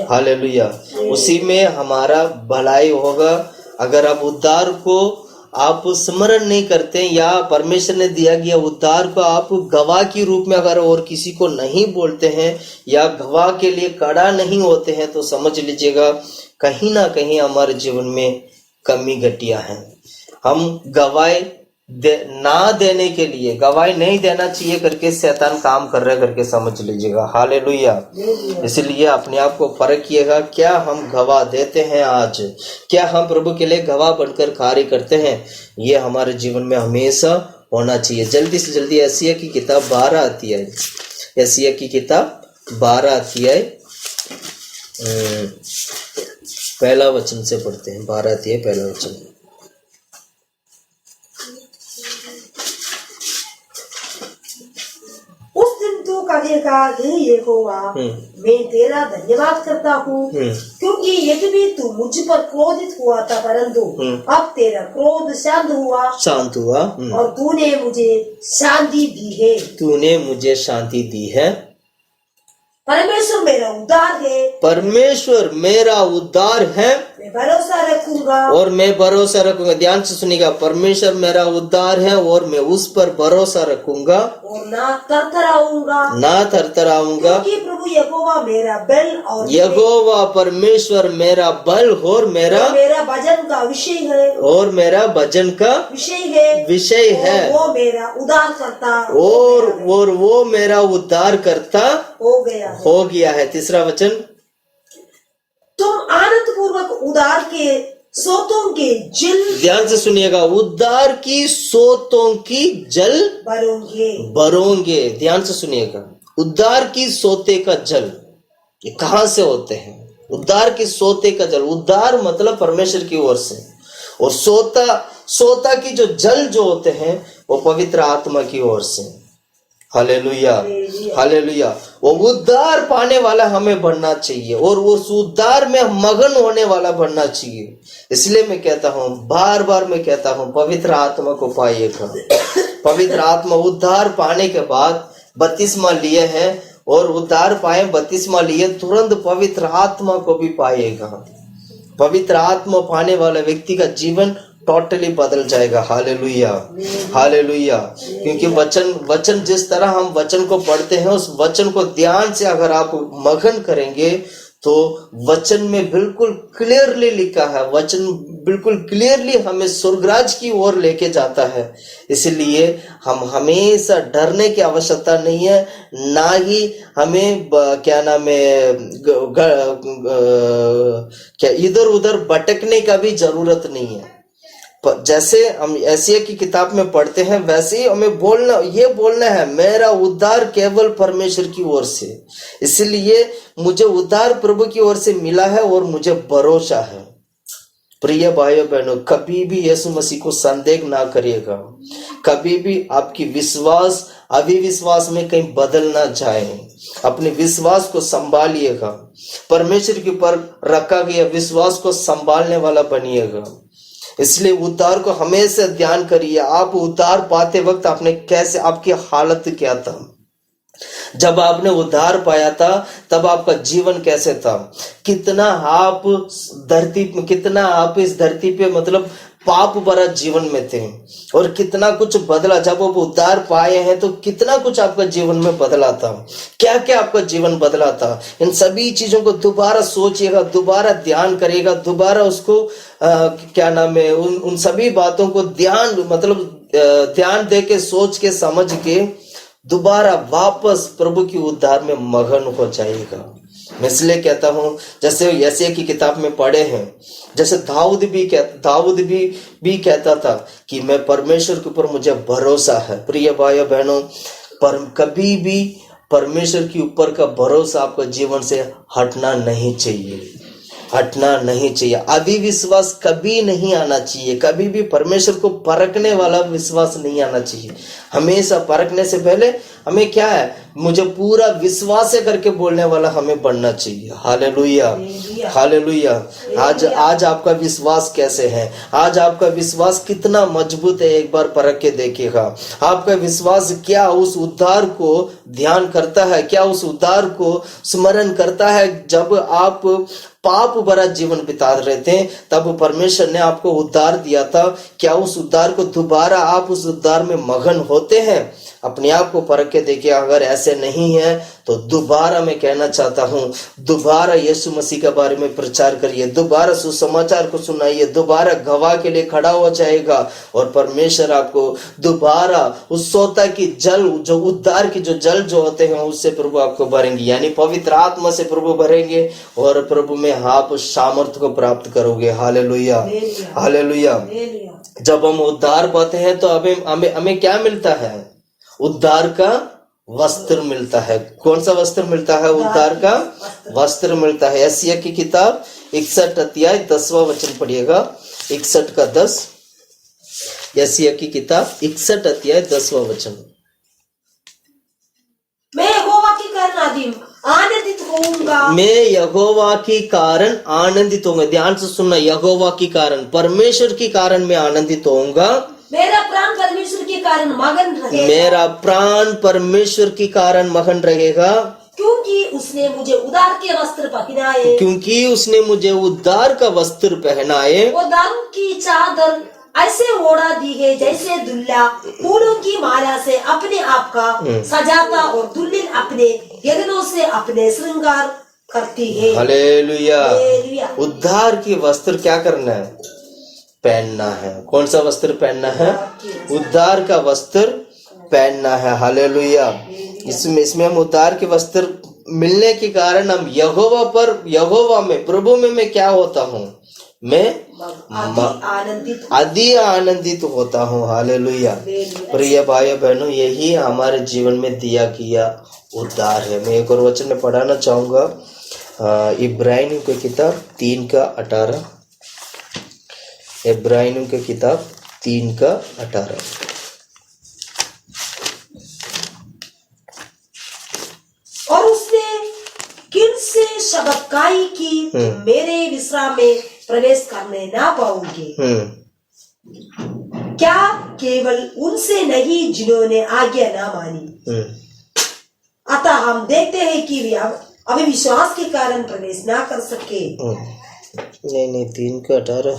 hallelujah. उसी में हमारा भलाई होगा। अगर आप उद्धार को आप स्मरण नहीं करते या परमेश्वर ने दिया गया उद्धार को आप गवाह के रूप में अगर और किसी को नहीं बोलते हैं या गवाह के लिए खड़ा नहीं होते हैं, तो समझ लीजिएगा कहीं ना कहीं हमारे जीवन में कमी घटिया है। हम गवाही ना देने के लिए, गवाही नहीं देना चाहिए करके शैतान काम कर रहा है करके समझ लीजिएगा। हालेलुया। इसलिए अपने आप को परखिएगा, क्या हम गवाह देते हैं आज? क्या हम प्रभु के लिए गवाह बनकर कार्य करते हैं? ये हमारे जीवन में हमेशा होना चाहिए। जल्दी से जल्दी एशिया की किताब 12 अध्याय, एशिया की किताब 12 अध्याय पहला वचन से पढ़ते हैं। 12 अध्याय पहला वचन। कहेगा, हे यहोवा, मैं तेरा धन्यवाद करता हूँ, क्योंकि यद्यपि तू मुझ पर क्रोधित हुआ था, परंतु अब तेरा क्रोध शांत हुआ और तूने मुझे शांति दी है। तूने मुझे शांति दी है। परमेश्वर मेरा उद्धार है। परमेश्वर मेरा उद्धार है। मैं भरोसा रखूंगा और मैं भरोसा रखूंगा। ध्यान से सुनिएगा, परमेश्वर मेरा उद्धार है और मैं उस पर भरोसा रखूंगा और ना थरथराऊंगा, क्योंकि प्रभु यहोवा मेरा बल और यहोवा परमेश्वर मेरा बल और मेरा भजन का विषय है, और मेरा भजन का विषय है वो मेरा उद्धार करता और वो मेरा उद्धार करता हो गया है। तीसरा वचन, तुम आनंद पूर्वक उद्धार के सोतों के जल, ध्यान से सुनिएगा, उद्धार की सोतों की जल भरोगे। ध्यान से सुनिएगा, उद्धार की सोते का जल ये कहां से होते हैं? उद्धार की सोते का जल, उद्धार मतलब परमेश्वर की ओर से, और सोता की जो जल जो होते हैं वो पवित्र आत्मा की ओर से। Hallelujah, hallelujah. वो उद्धार पाने वाला हमें बनना चाहिए और उस उद्धार में मगन होने वाला बनना चाहिए। इसलिए मैं कहता हूं, बार बार मैं कहता हूं, पवित्र आत्मा को पाइएगा। पवित्र आत्मा, उद्धार पाने के बाद बपतिस्मा लिए हैं और उद्धार पाए, बपतिस्मा लिए, तुरंत पवित्र आत्मा को भी पाएगा। पवित्र आत्मा पाने वाला व्यक्ति का जीवन टोटली बदल जाएगा। Hallelujah, hallelujah. क्योंकि वचन जिस तरह हम वचन को पढ़ते हैं, उस वचन को ध्यान से अगर आप मगन करेंगे तो वचन में बिल्कुल क्लियरली लिखा है, वचन बिल्कुल क्लियरली हमें स्वर्गराज की ओर लेके जाता है। इसलिए हम हमेशा डरने की आवश्यकता नहीं है, ना ही हमें क्या नाम है क्या इधर उधर भटकने का भी जरूरत नहीं है। जैसे हम एशिया की किताब में पढ़ते हैं वैसे ही हमें बोलना है, मेरा उद्धार केवल परमेश्वर की ओर से, इसलिए मुझे उद्धार प्रभु की ओर से मिला है और मुझे भरोसा है। प्रिय भाइयों बहनों, कभी भी यीशु मसीह को संदेह ना करिएगा, कभी भी आपकी विश्वास अविश्वास में कहीं बदल ना जाए। अपने विश्वास को संभालिएगा, परमेश्वर के ऊपर रखा गया विश्वास को संभालने वाला बनिएगा। इसलिए उद्धार को हमेशा ध्यान करिए। आप उद्धार पाते वक्त आपने कैसे, आपकी हालत क्या था? जब आपने उद्धार पाया था तब आपका जीवन कैसे था? कितना आप इस धरती पे मतलब पाप भरा जीवन में थे और कितना कुछ बदला। जब आप उद्धार पाए हैं तो कितना कुछ आपका जीवन में बदला था, क्या क्या आपका जीवन बदला था। इन सभी चीजों को दोबारा सोचिएगा, दोबारा ध्यान करिएगा, दोबारा उसको क्या नाम है उन सभी बातों को ध्यान दे के, सोच के, समझ के दोबारा वापस प्रभु की उद्धार में मगन हो जाएगा। मैं इसलिए कहता हूं, जैसे यशायाह की किताब में पढ़े हैं, जैसे दाऊद भी कहता था कि मैं परमेश्वर के ऊपर मुझे भरोसा है। प्रिय भाइयों बहनों, कभी भी परमेश्वर के ऊपर का भरोसा आपका जीवन से हटना नहीं चाहिए, हटना नहीं चाहिए। अविश्वास कभी नहीं आना चाहिए, कभी भी परमेश्वर को परखने वाला विश्वास नहीं आना चाहिए। हमेशा परखने से पहले हमें क्या है, मुझे पूरा विश्वास करके बोलने वाला हमें बनना चाहिए। Hallelujah, hallelujah. आज आपका विश्वास कैसे है? आज आपका विश्वास कितना मजबूत है? एक बार परख के देखिएगा। आपका विश्वास क्या उस उद्धार को ध्यान करता है? क्या उस उद्धार को स्मरण करता है? जब आप पाप भरा जीवन बिता रहे थे तब परमेश्वर ने आपको उद्धार दिया था, क्या उस उद्धार को दोबारा आप उस उद्धार में मगन होते हैं? अपने आप को परख के देखिए। अगर ऐसे नहीं है तो दोबारा मैं कहना चाहता हूं, दोबारा यीशु मसीह के बारे में प्रचार करिए, दोबारा सुसमाचार को सुनाइए, दोबारा गवाह के लिए खड़ा हो जाएगा और परमेश्वर आपको दोबारा उस सोता की जल, जो उद्धार की जो जल जो होते हैं उससे प्रभु आपको भरेंगे, यानी पवित्र आत्मा से प्रभु भरेंगे और प्रभु में आप सामर्थ्य को प्राप्त करोगे। Hallelujah, hallelujah. जब हम उद्धार पाते हैं तो हमें क्या मिलता है? उद्धार का वस्त्र मिलता है। कौन सा वस्त्र मिलता है? उद्धार का वस्त्र मिलता है। यशायाह की किताब 61 अध्याय 10वां वचन पढ़िएगा, 61 का 10। यशायाह की किताब 61 अध्याय 10वां वचन। मैं यहोवा के कारण आनंदित होऊंगा, मैं यहोवा के कारण आनंदित होऊंगा। ध्यान से सुनना, यहोवा के कारण, परमेश्वर के कारण मैं आनंदित होऊंगा। मेरा प्राण परमेश्वर के कारण मगन रहेगा, मेरा प्राण परमेश्वर के कारण मगन रहेगा, क्योंकि उसने मुझे उद्धार के वस्त्र पहनाए, क्योंकि उसने मुझे उद्धार का वस्त्र पहनाए, वो दारू की चादर ऐसे ओढ़ा दी है जैसे दुल्हा फूलों की माला से अपने आप का सजाता और दुल्हन अपने गहनों से अपने श्रृंगार करती है। हालेलुया। हालेलुया। उद्धार की वस्त्र क्या करना है? पहनना है। कौन सा वस्त्र पहनना है? उद्धार का वस्त्र पहनना है। हालेलुया। इसमें हम उद्धार के वस्त्र मिलने के कारण हम यहोवा में प्रभु में मैं क्या होता हूँ? मैं अति आनंदित होता हूँ। हालेलुया। प्रिय भाई बहनों, यही हमारे जीवन में दिया गया उद्धार है। मैं एक और वचन में पढ़ाना चाहूंगा, इब्रानियों की किताब 3:18। इब्रानियों की किताब 3:18। और उसने किन से शब्द कही कि तुम मेरे विश्राम में प्रवेश करने ना पाओगे? क्या केवल उनसे नहीं जिन्होंने आज्ञा ना मानी? अतः हम देखते हैं कि वे अविश्वास के कारण प्रवेश ना कर सके। नहीं 3:18।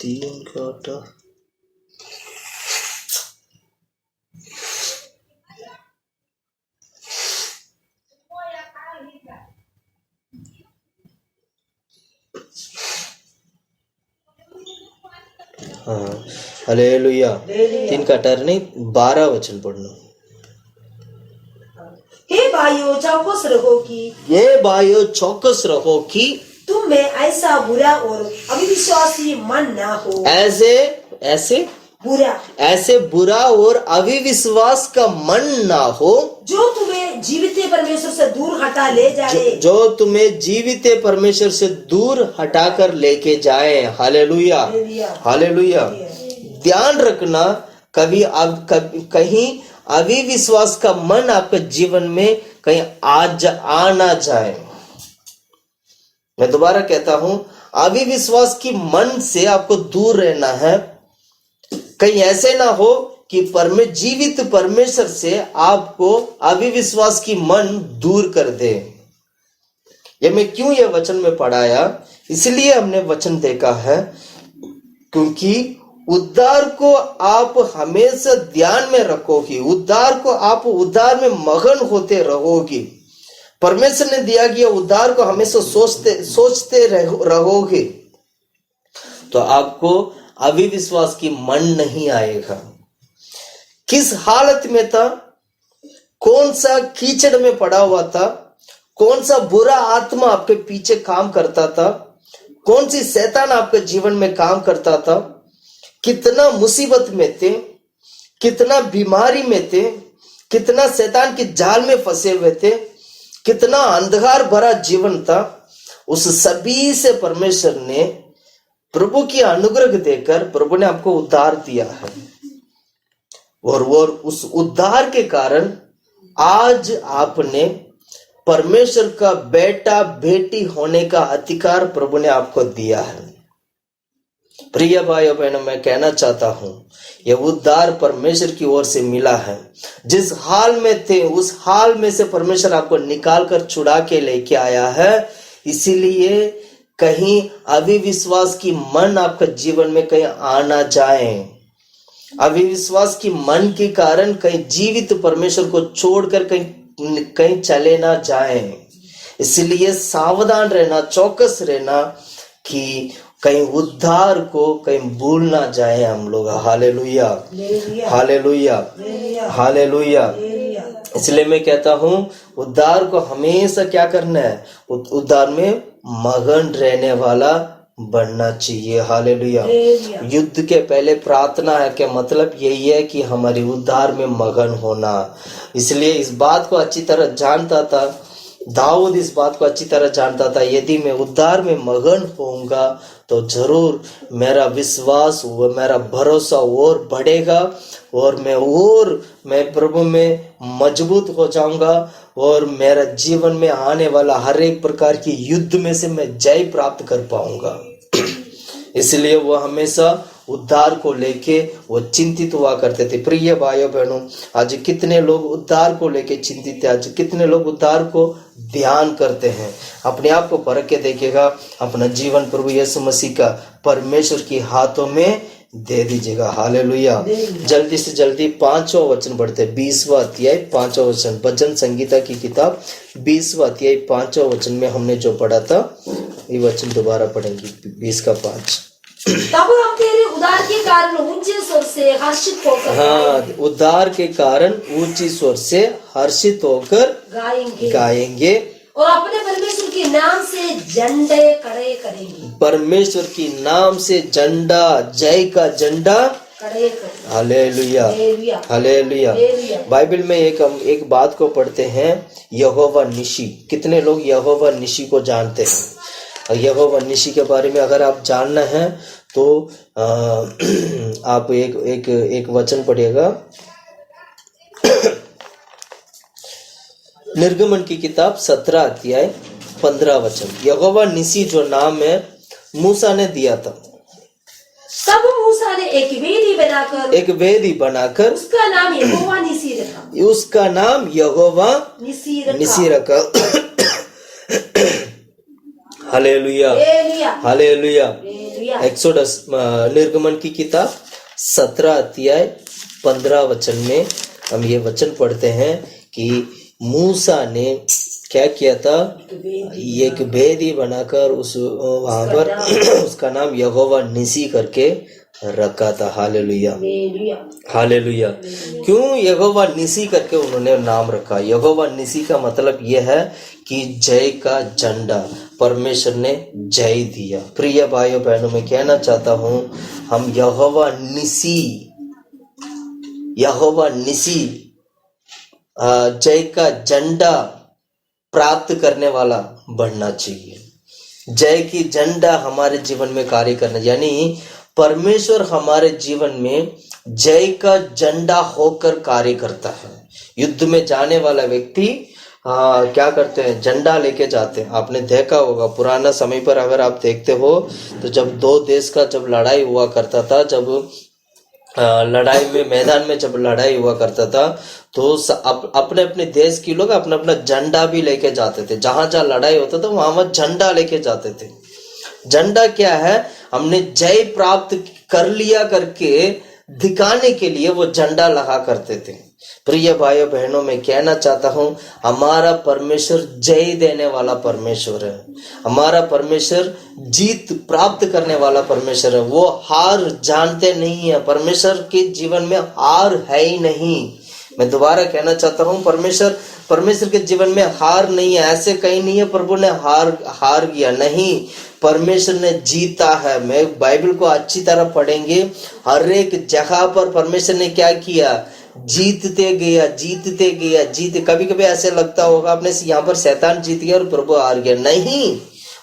तीन का हाँ। हालेलुया। 3:18 नहीं 12 वचन पढ़ना। हे भाइयों चौकस रहो कि ये भाइयों चौकस रहो कि तुम में ऐसा बुरा और अविश्वासी मन ना हो। ऐसे बुरा और अविश्वास का मन ना हो, जो तुम्हें जीवित परमेश्वर से दूर हटा ले जाए। जो तुम्हें जीवित परमेश्वर से दूर हटाकर लेके जाए। हालेलुया। हालेलुया। ध्यान रखना, कहीं अविश्वास का मन आपके जीवन में कहीं आ ना जाए। मैं दोबारा कहता हूं, अविश्वास की मन से आपको दूर रहना है। कहीं ऐसे ना हो कि जीवित परमेश्वर से आपको अविश्वास की मन दूर कर दे। ये मैं क्यों ये वचन में पढ़ाया, इसलिए हमने वचन देखा है क्योंकि उद्धार को आप हमेशा ध्यान में रखोगे, उद्धार को आप उद्धार में मगन होते रहोगे। परमेश्वर ने दिया गया उद्धार को हमेशा सोचते रहोगे तो आपको अविश्वास की मन नहीं आएगा। किस हालत में था, कौन सा कीचड़ में पड़ा हुआ था, कौन सा बुरा आत्मा आपके पीछे काम करता था, कौन सी शैतान आपके जीवन में काम करता था, कितना मुसीबत में थे, कितना बीमारी में थे, कितना शैतान के जाल में फंसे हुए थे, कितना अंधकार भरा जीवन था, उस सभी से परमेश्वर ने प्रभु की अनुग्रह देकर प्रभु ने आपको उद्धार दिया है। और उस उद्धार के कारण आज आपने परमेश्वर का बेटा बेटी होने का अधिकार प्रभु ने आपको दिया है। प्रिय भाइयों बहनों, मैं कहना चाहता हूं, यह उद्धार परमेश्वर की ओर से मिला है। जिस हाल में थे उस हाल में से परमेश्वर आपको निकाल कर छुड़ा के लेके आया है। इसीलिए कहीं अविश्वास की मन आपका जीवन में कहीं आ ना जाए। अविश्वास की मन के कारण कहीं जीवित परमेश्वर को छोड़कर कहीं चले ना जाए। इसलिए सावधान रहना, चौकस रहना कि कहीं उद्धार को कहीं भूल ना जाए हम लोग। Hallelujah, hallelujah, hallelujah. इसलिए मैं कहता हूं, उद्धार को हमेशा क्या करना है, उद्धार में मगन रहने वाला बनना चाहिए। हालेलुया। युद्ध के पहले प्रार्थना है कि मतलब यही है कि हमारी उद्धार में मगन होना। इसलिए इस बात को अच्छी तरह जानता था दाऊद, इस बात को अच्छी तरह जानता था, यदि मैं उद्धार में मगन होऊंगा तो जरूर मेरा विश्वास, मेरा भरोसा और बढ़ेगा और मैं प्रभु में मजबूत हो जाऊंगा और मेरा जीवन में आने वाला हर एक प्रकार की युद्ध में से मैं जय प्राप्त कर पाऊंगा। इसलिए वो हमेशा उद्धार को लेके वो चिंतित हुआ करते थे। प्रिय भाइयों बहनों, आज कितने लोग उद्धार को लेके चिंतित है, आज कितने लोग उद्धार को ध्यान करते हैं। अपने आप को परख के देखिएगा, अपना जीवन प्रभु यीशु मसीह का परमेश्वर के हाथों में दे दीजिएगा। हालेलुया। जल्दी से जल्दी 5वां वचन पढ़ते, 20वां अध्याय 5वां वचन, भजन संगीता की किताब 20वां अध्याय 5वां वचन में हमने जो पढ़ा था, ये वचन दोबारा पढ़ेंगे, 20 का 5। तब हम तेरे उद्धार के कारण ऊंचे स्वर से हर्षित होकर हाँ, उद्धार के कारण ऊंची स्वर से हर्षित होकर गाएंगे और अपने परमेश्वर के नाम से झंडे खड़े करेंगे। परमेश्वर की नाम से झंडा, जय का झंडा खड़े करेंगे। Hallelujah, hallelujah. बाइबल में एक बात को पढ़ते हैं, यहोवा निशी। कितने लोग यहोवा निशी को जानते हैं? यहोवा निशी के बारे में अगर आप जानना है तो आप एक वचन पढ़िएगा, निर्गमन की किताब 17 अध्याय 15 वचन। यहोवा निसी जो नाम है मूसा ने दिया था। तब मूसा ने एक वेदी बनाकर उसका नाम यहोवा निसी रखा। उसका नाम यहोवा निसी रखा। Hallelujah, hallelujah. एक्सोडस, निर्गमन की किताब 17 अध्याय 15 वचन में हम ये वचन पढ़ते हैं कि मूसा ने क्या किया था, एक वेदी बनाकर उस वहां पर उसका नाम यहोवा निसी करके रखा था। Hallelujah, hallelujah. क्यों यहोवा निसी करके उन्होंने नाम रखा? यहोवा निसी का मतलब यह है कि जय का झंडा, परमेश्वर ने जय दिया। प्रिय भाइयों बहनों, मैं कहना चाहता हूं, हम यहोवा निसी जय का झंडा प्राप्त करने वाला बनना चाहिए। जय की झंडा हमारे जीवन में कार्य करना, यानी परमेश्वर हमारे जीवन में जय का झंडा होकर कार्य करता है। युद्ध में जाने वाला व्यक्ति क्या करते हैं, झंडा लेके जाते हैं। आपने देखा होगा पुराना समय पर, अगर आप देखते हो तो जब दो देश का जब लड़ाई हुआ करता था, जब लड़ाई में मैदान में जब लड़ाई हुआ करता था तो अपने अपने देश के लोग अपना अपना झंडा भी लेके जाते थे। जहां जहां लड़ाई होता था वहां झंडा लेके जाते थे। झंडा क्या है? हमने जय प्राप्त कर लिया करके दिखाने के लिए वो झंडा लगा करते थे। प्रिय भाइयों बहनों, मैं कहना चाहता हूं, हमारा परमेश्वर जय देने वाला परमेश्वर है। हमारा परमेश्वर जीत प्राप्त करने वाला परमेश्वर है। वो हार जानते नहीं है। परमेश्वर के जीवन में हार है ही नहीं। मैं दोबारा कहना चाहता हूं, परमेश्वर के जीवन में हार नहीं है। ऐसे कहीं नहीं है प्रभु ने हार गया, नहीं, परमेश्वर ने जीता है। मैं बाइबल को अच्छी तरह पढ़ेंगे, हर एक जगह पर परमेश्वर ने क्या किया, जीतते गया। कभी कभी ऐसे लगता होगा अपने यहाँ पर शैतान जीत गया और प्रभु हार गया, नहीं,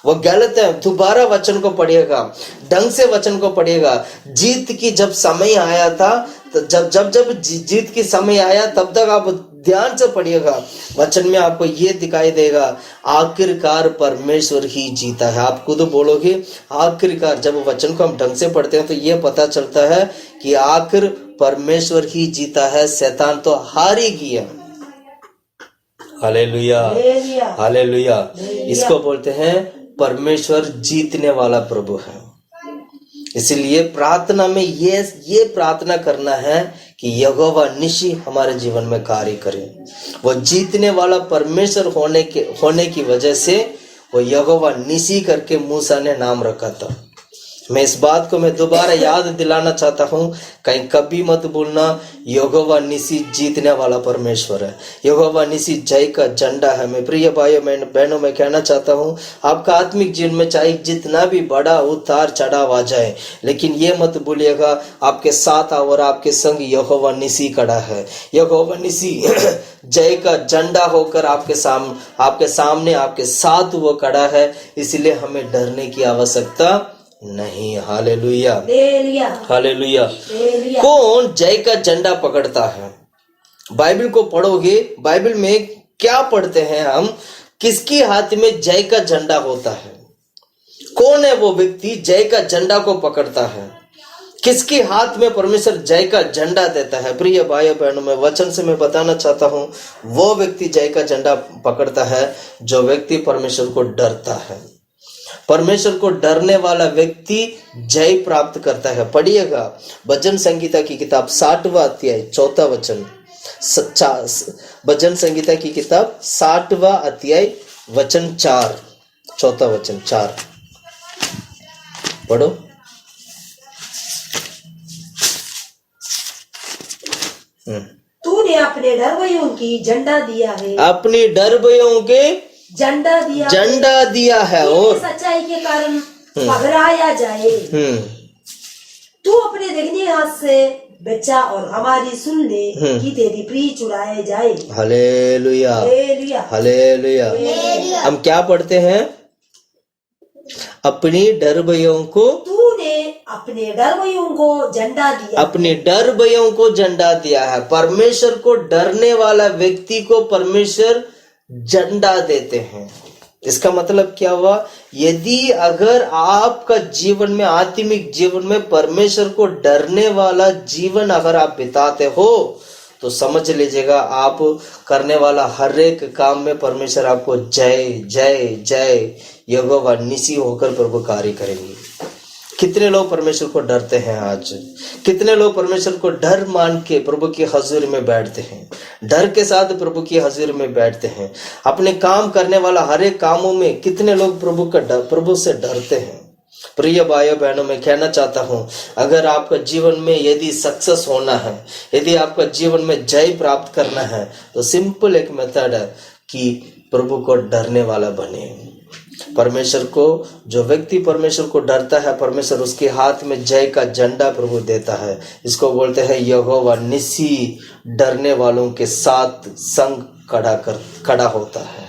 वो गलत है। दोबारा वचन को पढ़िएगा, ढंग से वचन को पढ़िएगा। जीत की जब समय आया था, तो जब जीत की समय आया तब तक आप ध्यान से पढ़िएगा, वचन में आपको ये दिखाई देगा, आखिरकार परमेश्वर ही जीता है। आप खुद बोलोगे आखिरकार। जब वचन को हम ढंग से पढ़ते हैं तो ये पता चलता है कि आखिर परमेश्वर ही जीता है, शैतान तो हार ही गया। Hallelujah, hallelujah. इसको बोलते हैं परमेश्वर जीतने वाला प्रभु है। इसलिए प्रार्थना में ये प्रार्थना करना है कि यहोवा निशी हमारे जीवन में कार्य करे। वो जीतने वाला परमेश्वर होने की वजह से वो यहोवा निशी करके मूसा ने नाम रखा था। मैं इस बात को मैं दोबारा याद दिलाना चाहता हूँ, कहीं कभी मत भूलना, यहोवा निसी जीतने वाला परमेश्वर है। यहोवा निसी जय का झंडा है। मैं प्रिय भाइयों बहनों में कहना चाहता हूँ, आपका आत्मिक जीवन में चाहे जितना भी बड़ा उतार चढ़ाव आ जाए, लेकिन ये मत भूलिएगा आपके साथ और आपके संग यहोवा निसी खड़ा है। यहोवा निसी जय का झंडा होकर आपके सामने आपके साथ वो खड़ा है। इसलिए हमें डरने की आवश्यकता नहीं। Hallelujah, hallelujah. कौन जय का झंडा पकड़ता है? बाइबल को पढ़ोगे, बाइबल में क्या पढ़ते हैं हम, किसके हाथ में जय का झंडा होता है? कौन है वो व्यक्ति जय का झंडा को पकड़ता है? किसके हाथ में परमेश्वर जय का झंडा देता है? प्रिय भाइयों बहनों, में वचन से मैं बताना चाहता हूं, वो व्यक्ति जय का झंडा पकड़ता है जो व्यक्ति परमेश्वर को डरता है। परमेश्वर को डरने वाला व्यक्ति जय प्राप्त करता है। पढ़िएगा भजन संगीता की किताब 60वां अध्याय 4वां वचन। भजन संगीता की किताब 60वां अध्याय वचन 4, 4वां वचन 4 पढ़ो। तूने अपने डरवैयों की झंडा दिया है, अपनी डरवैयों के झंडा दिया झंडा दिया है और सच्चाई के कारण पकड़ाया जाए। तू अपने दाहिने हाथ से बचा और हमारी सुन ले कि तेरी प्रिय चुराए जाए। Hallelujah, hallelujah, hallelujah. हम क्या पढ़ते हैं? अपनी डरवैयों को, तूने अपने डरवैयों को झंडा दिया, अपने डरवैयों को झंडा दिया है। परमेश्वर को डरने वाला व्यक्ति को परमेश्वर झंडा देते हैं। इसका मतलब क्या हुआ? यदि अगर आपका जीवन में, आत्मिक जीवन में परमेश्वर को डरने वाला जीवन अगर आप बिताते हो तो समझ लीजिएगा आप करने वाला हर एक काम में परमेश्वर आपको जय जय जय यहोवा निसी होकर प्रभु कार्य करेंगे। कितने लोग परमेश्वर को डरते हैं आज? कितने लोग परमेश्वर को डर मान के प्रभु की हजूरी में बैठते हैं? डर के साथ प्रभु की हजूरी में बैठते हैं। अपने काम करने वाला हर एक कामों में कितने लोग प्रभु से डरते हैं? प्रिय भाइयों बहनों, मैं कहना चाहता हूं, अगर आपका जीवन में यदि सक्सेस होना है, यदि आपका जीवन में जय प्राप्त करना है, तो सिंपल एक मेथड है कि प्रभु को डरने वाला बने। परमेश्वर को, जो व्यक्ति परमेश्वर को डरता है, परमेश्वर उसके हाथ में जय का झंडा प्रभु देता है। इसको बोलते हैं यहोवा निसी डरने वालों के साथ संग खड़ा होता है।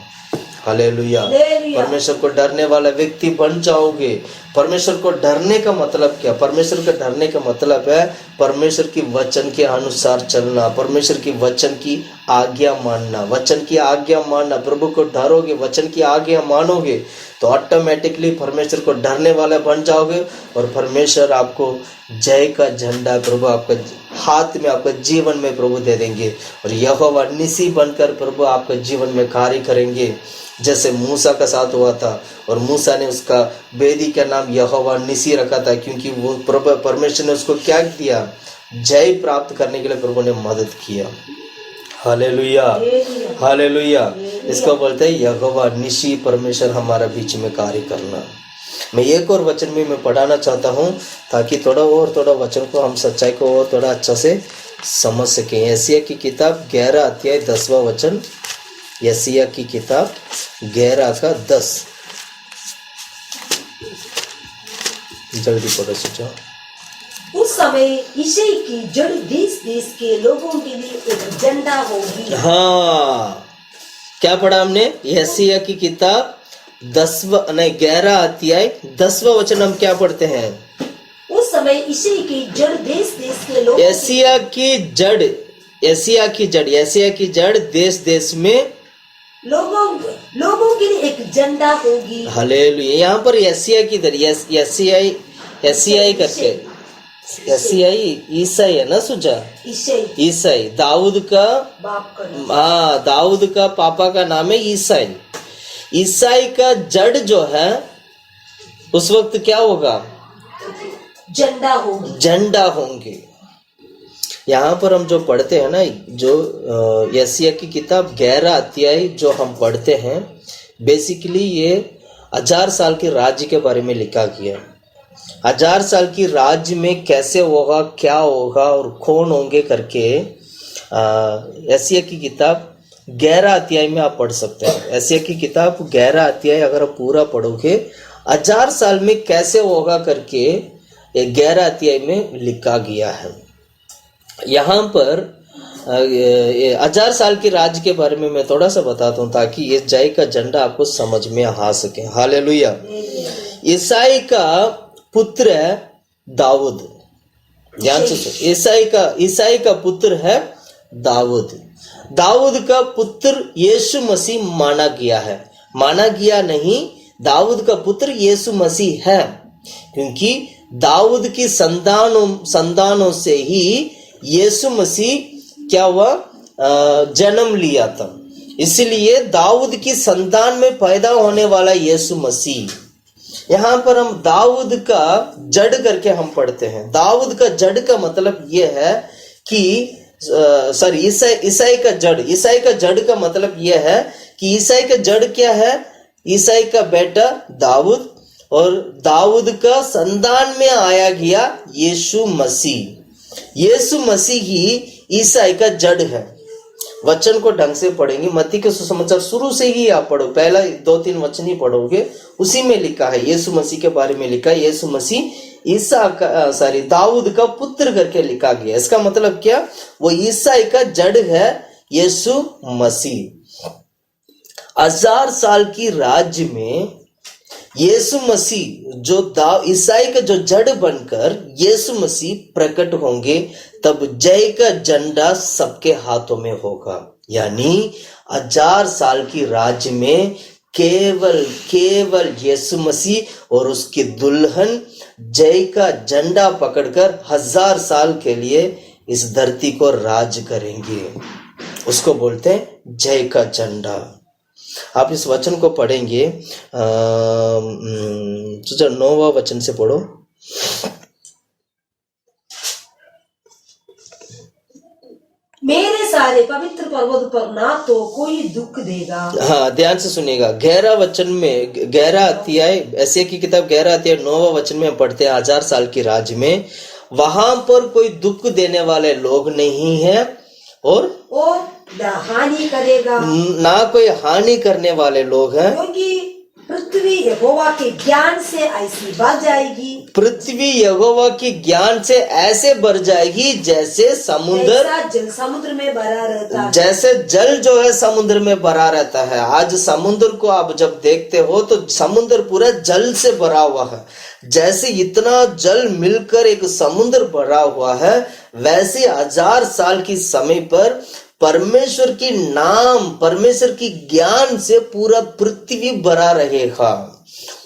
हालेलुया। परमेश्वर को डरने वाला व्यक्ति बन जाओगे। परमेश्वर को डरने का मतलब क्या? परमेश्वर को डरने का मतलब है परमेश्वर की वचन के अनुसार चलना, परमेश्वर की वचन की आज्ञा मानना, वचन की आज्ञा मानना। प्रभु को डरोगे, वचन की आज्ञा मानोगे तो ऑटोमेटिकली परमेश्वर को डरने वाला बन जाओगे और परमेश्वर आपको जय का झंडा प्रभु आपका हाथ में, आपका जीवन में प्रभु दे देंगे और यहोवा निसी बनकर प्रभु आपके जीवन में कार्य करेंगे। जैसे मूसा का साथ हुआ था और मूसा ने उसका वेदी का नाम यहोवा निसी रखा था, क्योंकि वो प्रभु परमेश्वर ने उसको क्या दिया? जय प्राप्त करने के लिए प्रभु ने मदद किया। Hallelujah, hallelujah. इसको बोलते हैं यहोवा निसी, परमेश्वर हमारा बीच में कार्य करना। मैं एक और वचन भी मैं पढ़ाना चाहता हूँ ताकि थोड़ा वचन को, हम सच्चाई को और थोड़ा अच्छा से समझ सकें। यशायाह की किताब 11 अध्याय 10वां वचन। यशायाह की किताब 11 का 10, जल्दी पढ़ो सोचो। उस समय यिशै की जड़ देश देश के लोगों के लिए एक झंडा होगी। हाँ, क्या पढ़ा हमने? यशायाह की किताब 11 अध्याय 10वां वचन हम क्या पढ़ते हैं? उस समय यिशै की जड़ देश देश के लोगों, यशायाह की जड़ देश देश में लोगों के लिए एक झंडा होगी। हालेलुया। यहाँ पर यशायाह की जड़, यशायाह करके, यशायाह ईसाई है ना सुजा? ईसाई दाऊद का बाप का, हाँ, दाऊद का पापा का नाम है ईसाई। ईसाई का जड़ जो है उस वक्त क्या होगा? झंडा होगी, झंडा होंगे। यहाँ पर हम जो पढ़ते हैं ना, जो यशायाह की किताब 11 अध्याय जो हम पढ़ते हैं, बेसिकली ये 1000 साल के राज्य के बारे में लिखा गया। 1000 साल की राज्य में कैसे होगा, क्या होगा और कौन होंगे करके यशायाह की किताब 11 अध्याय में आप पढ़ सकते हैं। यशायाह की किताब 11 अध्याय अगर आप पूरा पढ़ोगे, 1000 साल में कैसे होगा करके 11 अध्याय में लिखा गया है। यहाँ पर 1000 साल के राज्य के बारे में मैं थोड़ा सा बताता हूँ ताकि ये जय का झंडा आपको समझ में आ सके। हालेलुया। ईसाई का पुत्र है दाऊद, ध्यान से। ईसाई का पुत्र है दाऊद। दाऊद का पुत्र यीशु मसीह माना गया है, माना गया नहीं, दाऊद का पुत्र यीशु मसीह है, क्योंकि दाऊद की संतानों से ही यीशु मसीह क्या हुआ, जन्म लिया था। इसलिए दाऊद की संतान में पैदा होने वाला यीशु मसीह, यहाँ पर हम दाऊद का जड़ करके हम पढ़ते हैं। दाऊद का जड़ का मतलब यह है कि ईसाई का जड़ का मतलब यह है कि ईसाई का जड़ क्या है, ईसाई का बेटा दाऊद, और दाऊद का संतान में आया गया यीशु मसीह ही ईसाई का जड़ है। वचन को ढंग से पढ़ेंगे, मत्ती के सुसमाचार शुरू से ही आप पढ़ो, पहला 2-3 वचन ही पढ़ोगे, उसी में लिखा है, यीशु मसीह के बारे में लिखा है। यीशु मसीह दाऊद का पुत्र करके लिखा गया। इसका मतलब क्या, वो ईसाई का जड़ है यीशु मसीह। 1000 साल की राज्य में यीशु मसीह जो ईसाई का जो जड़ बनकर यीशु मसीह प्रकट होंगे, तब जय का झंडा सबके हाथों में होगा। यानी 1000 साल की राज्य में केवल यीशु मसीह और उसकी दुल्हन जय का झंडा पकड़कर 1000 साल के लिए इस धरती को राज करेंगे। उसको बोलते हैं जय का झंडा। आप इस वचन को पढ़ेंगे, 9वां वचन से पढ़ो। मेरे सारे पवित्र पर्वत पर ना तो कोई दुख देगा। हाँ, ध्यान से सुनिएगा। 11 अध्याय, ऐसे की किताब 11 अध्याय 9वां वचन में हम पढ़ते हैं, 1000 साल की राज्य में वहां पर कोई दुख देने वाले लोग नहीं है, और हानि करेगा, ना कोई हानि करने वाले लोग हैं, क्योंकि पृथ्वी यहोवा के ज्ञान से ऐसी बढ़ जाएगी। पृथ्वी यहोवा के ज्ञान से ऐसे भर जाएगी जैसे जल समुद्र में भरा रहता है। जैसे जल जो है समुद्र में भरा रहता है। आज समुद्र को आप जब देखते हो तो समुद्र पूरा जल से भरा हुआ है। जैसे इतना जल मिलकर एक समुद्र भरा हुआ है, वैसे 1000 साल की समय पर परमेश्वर की ज्ञान से पूरा पृथ्वी भरा रहेगा।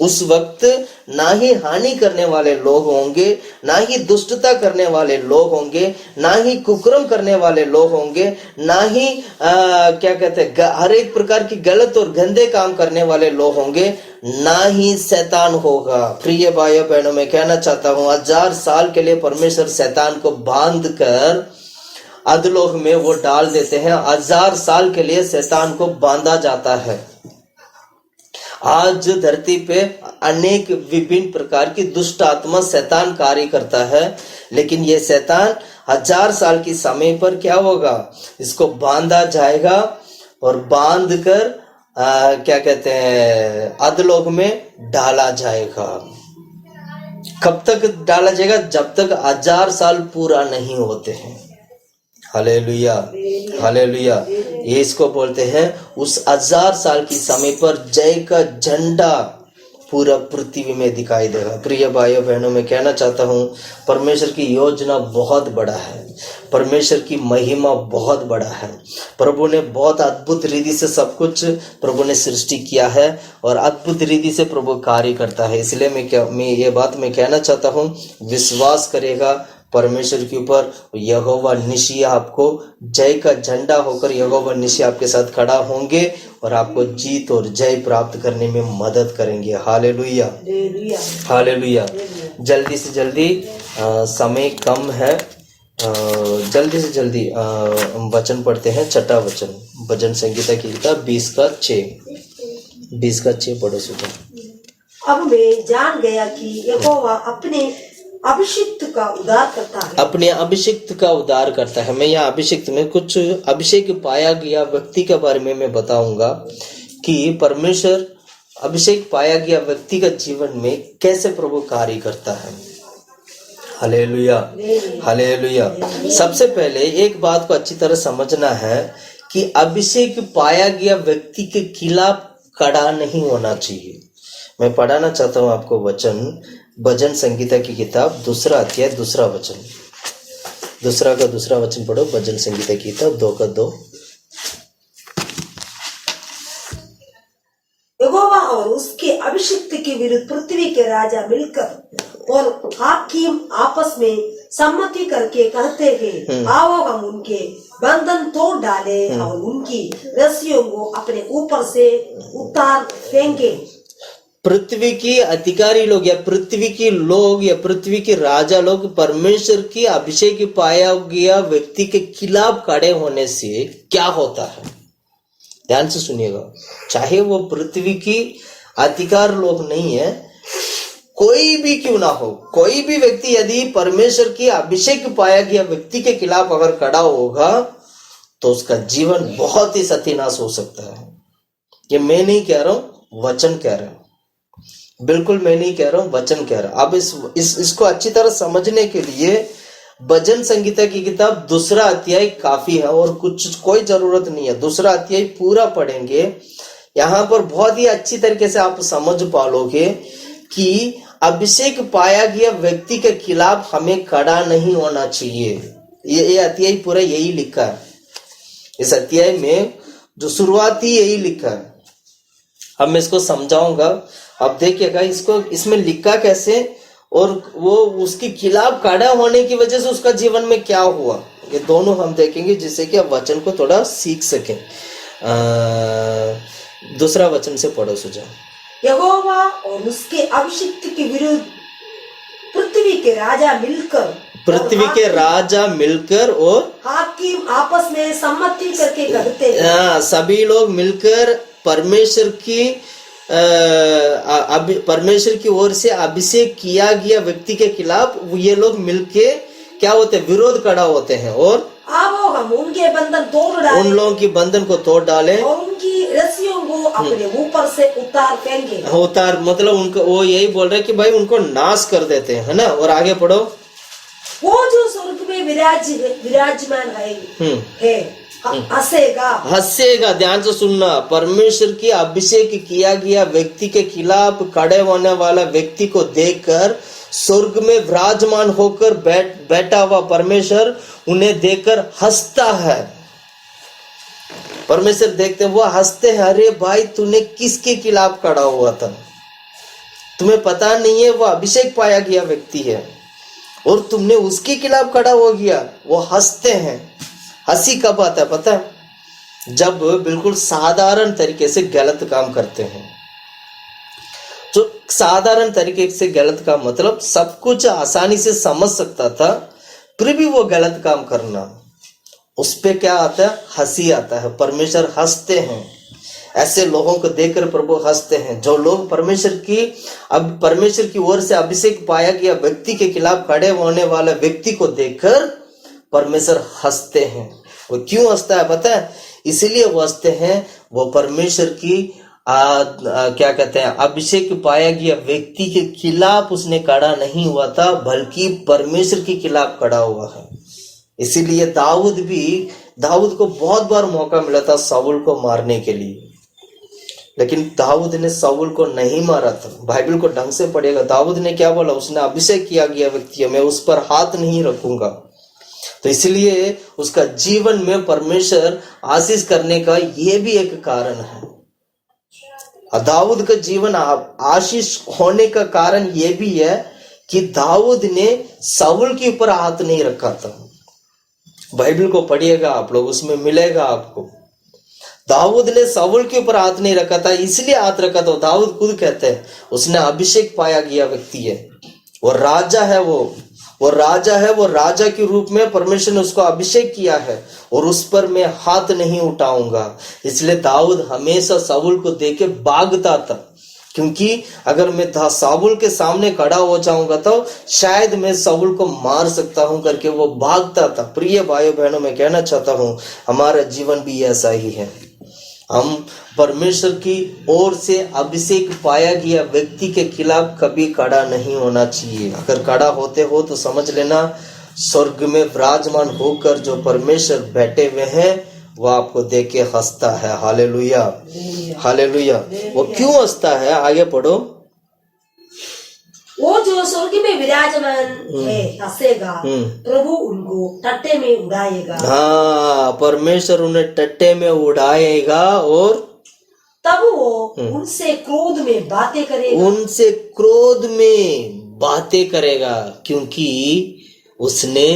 उस वक्त ना ही हानि करने वाले लोग होंगे, ना ही दुष्टता करने वाले लोग होंगे, ना ही कुकर्म करने वाले लोग होंगे, ना ही हर एक प्रकार की गलत और गंदे काम करने वाले लोग होंगे, ना ही शैतान होगा। प्रिय भाइयों बहनों, मैं कहना चाहता हूं, 1000 साल के लिए परमेश्वर शैतान को बांध कर अधलोक में वो डाल देते हैं। 1000 साल के लिए शैतान को बांधा जाता है। आज धरती पे अनेक विभिन्न प्रकार की दुष्ट आत्मा शैतान कार्य करता है, लेकिन ये शैतान 1000 साल की समय पर क्या होगा, इसको बांधा जाएगा और बांध कर अधलोक में डाला जाएगा। कब तक डाला जाएगा? जब तक 1000 साल पूरा नहीं होते हैं। Hallelujah, hallelujah. ये इसको बोलते हैं उस 1000 साल की समय पर जय का झंडा पूरा पृथ्वी में दिखाई देगा। प्रिय भाइयों बहनों, मैं कहना चाहता हूँ, परमेश्वर की योजना बहुत बड़ा है, परमेश्वर की महिमा बहुत बड़ा है। प्रभु ने बहुत अद्भुत रीति से सब कुछ प्रभु ने सृष्टि किया है और अद्भुत रीति से प्रभु कार्य करता है। इसलिए मैं ये बात मैं कहना चाहता हूँ, विश्वास करेगा परमेश्वर के ऊपर, यहोवा निशी आपको जय का झंडा होकर यहोवा निशी आपके साथ खड़ा होंगे और आपको जीत और जय प्राप्त करने में मदद करेंगे। Hallelujah, hallelujah. जल्दी से जल्दी, समय कम है, जल्दी से जल्दी वचन पढ़ते हैं। 6वां वचन, भजन संगीता की किताब 20 का 6 पढ़ो सुबह। अब मैं जान गया कि यहोवा अपने अभिषिक्त का उद्धार करता है। अपने अभिषिक्त का उद्धार करता है। मैं यहाँ अभिषिक्त में कुछ अभिषेक पाया गया व्यक्ति के बारे में मैं बताऊंगा कि परमेश्वर अभिषेक पाया गया व्यक्ति का जीवन में कैसे प्रभु कार्य करता है। Hallelujah, hallelujah. सबसे पहले एक बात को अच्छी तरह समझना है कि अभिषेक पाया गया व्यक्ति के खिलाफ खड़ा नहीं होना चाहिए। मैं पढ़ाना चाहता हूँ आपको वचन, भजन संगीता की किताब 2 अध्याय 2 वचन, 2 वचन पढ़ो। भजन संगीता की किताब 2 का 2। यहोवा और उसके अभिषिक्त के विरुद्ध पृथ्वी के राजा मिलकर और हाकिम आपस में सम्मति करके कहते हैं, आओ हम उनके बंधन तोड़ डाले और उनकी रस्सियों को अपने ऊपर से उतार फेंके। पृथ्वी की अधिकारी लोग या पृथ्वी के लोग या पृथ्वी के राजा लोग परमेश्वर की अभिषेक की पाया गया व्यक्ति के खिलाफ खड़े होने से क्या होता है, ध्यान से सुनिएगा। चाहे वो पृथ्वी की अधिकार लोग नहीं है, कोई भी क्यों ना हो, कोई भी व्यक्ति यदि परमेश्वर की अभिषेक पाया गया व्यक्ति के खिलाफ अगर खड़ा होगा तो उसका जीवन बहुत ही सत्यानाश हो सकता है। ये मैं नहीं कह रहा हूं, वचन कह रहा हूं, बिल्कुल मैं नहीं कह रहा हूं, वचन कह रहा हूं। अब इसको अच्छी तरह समझने के लिए भजन संगीता की किताब 2 अध्याय काफी है और कोई जरूरत नहीं है। 2 अध्याय पूरा पढ़ेंगे, यहाँ पर बहुत ही अच्छी तरीके से आप समझ पालोगे कि अभिषेक पाया गया व्यक्ति के खिलाफ हमें खड़ा नहीं होना चाहिए। ये अध्याय पूरा यही लिखा है, इस अध्याय में जो शुरुआती यही लिखा है। अब मैं इसको समझाऊंगा, अब देखिएगा इसको, इसमें लिखा कैसे और वो उसके खिलाफ खड़ा होने की वजह से उसका जीवन में क्या हुआ, ये दोनों हम देखेंगे जिससे कि आप वचन को थोड़ा सीख सकें। 2 वचन से पढ़ो सुझाव। यहोवा और उसके अभिषिक्त के विरुद्ध पृथ्वी के राजा मिलकर और हाकिम आपस में सम्मति करके कहते हैं। सभी लोग मिलकर परमेश्वर की ओर से अभिषेक किया गया व्यक्ति के खिलाफ ये लोग मिलके क्या होते हैं, विरोध खड़ा होते हैं और आओ हम उनके बंधन तोड़ डालें, उन लोगों की बंधन को तोड़ डालें और उनकी रस्सियों को अपने ऊपर से उतार फेंके। उतार मतलब उनको, वो यही बोल रहे कि भाई उनको नाश कर देते हैं, है ना। और आगे पढ़ो। वो जो स्वर्ग में विराजमान है हंसेगा। ध्यान से सुनना, परमेश्वर की अभिषेक किया गया व्यक्ति के खिलाफ खड़े होने वाला व्यक्ति को देखकर स्वर्ग में विराजमान होकर बैठा हुआ परमेश्वर उन्हें देखकर हंसता है। परमेश्वर देखते वो हंसते हैं, अरे भाई तूने किसके खिलाफ खड़ा हुआ था, तुम्हें पता नहीं है वो अभिषेक पाया गया व्यक्ति है और तुमने उसके खिलाफ खड़ा हो गया। वो हंसते हैं। हंसी कब आता है पता है, जब बिल्कुल साधारण तरीके से गलत काम करते हैं। जो साधारण तरीके से गलत काम मतलब सब कुछ आसानी से समझ सकता था फिर भी वो गलत काम करना, उस पे क्या आता है, हंसी आता है। परमेश्वर हंसते हैं, ऐसे लोगों को देखकर प्रभु हंसते हैं। जो लोग परमेश्वर की ओर से अभिषेक पाया गया व्यक्ति के खिलाफ खड़े होने वाले व्यक्ति को देखकर परमेश्वर हंसते हैं। वो क्यों हंसता है पता है, इसलिए वो हंसते हैं, वो परमेश्वर की क्या कहते हैं, अभिषेक पाया गया व्यक्ति के खिलाफ उसने खड़ा नहीं हुआ था बल्कि परमेश्वर के खिलाफ खड़ा हुआ है। इसीलिए दाऊद को बहुत बार मौका मिला था शाऊल को मारने के लिए, लेकिन दाऊद ने शाऊल को नहीं मारा था। बाइबल को ढंग से पढ़ेगा, दाऊद ने क्या बोला, उसने अभिषेक किया गया व्यक्ति, मैं उस पर हाथ नहीं रखूंगा। तो इसलिए उसका जीवन में परमेश्वर आशीष करने का ये भी एक कारण है। दाऊद का जीवन आशीष होने का कारण यह भी है कि दाऊद ने शाऊल के ऊपर हाथ नहीं रखा था। बाइबल को पढ़िएगा आप लोग, उसमें मिलेगा आपको। दाऊद ने शाऊल के ऊपर हाथ नहीं रखा था, इसलिए हाथ रखा था। दाऊद खुद कहते हैं उसने अभिषेक पाया गया व्यक्ति है, वो राजा है, वो राजा है, वो राजा के रूप में परमेश्वर ने उसको अभिषेक किया है और उस पर मैं हाथ नहीं उठाऊंगा। इसलिए दाऊद हमेशा शाऊल को देख के भागता था, क्योंकि अगर मैं शाऊल के सामने खड़ा हो जाऊंगा तो शायद मैं शाऊल को मार सकता हूं करके वो भागता था। प्रिय भाइयों बहनों, मैं कहना चाहता हूं हमारा जीवन भी ऐसा ही है। हम परमेश्वर की ओर से अभिषेक पाया गया व्यक्ति के खिलाफ कभी खड़ा नहीं होना चाहिए। अगर खड़ा होते हो तो समझ लेना स्वर्ग में विराजमान होकर जो परमेश्वर बैठे हुए हैं वो आपको देख के हंसता है। Hallelujah, hallelujah. वो क्यों हंसता है, आगे पढ़ो। वो जो स्वर्ग में विराजमान है हंसेगा, प्रभु उनको टट्टे में उड़ाएगा। हाँ, परमेश्वर उन्हें टट्टे में उड़ाएगा और तब वो उनसे क्रोध में बातें करेगा। उनसे क्रोध में बातें करेगा, क्योंकि उसने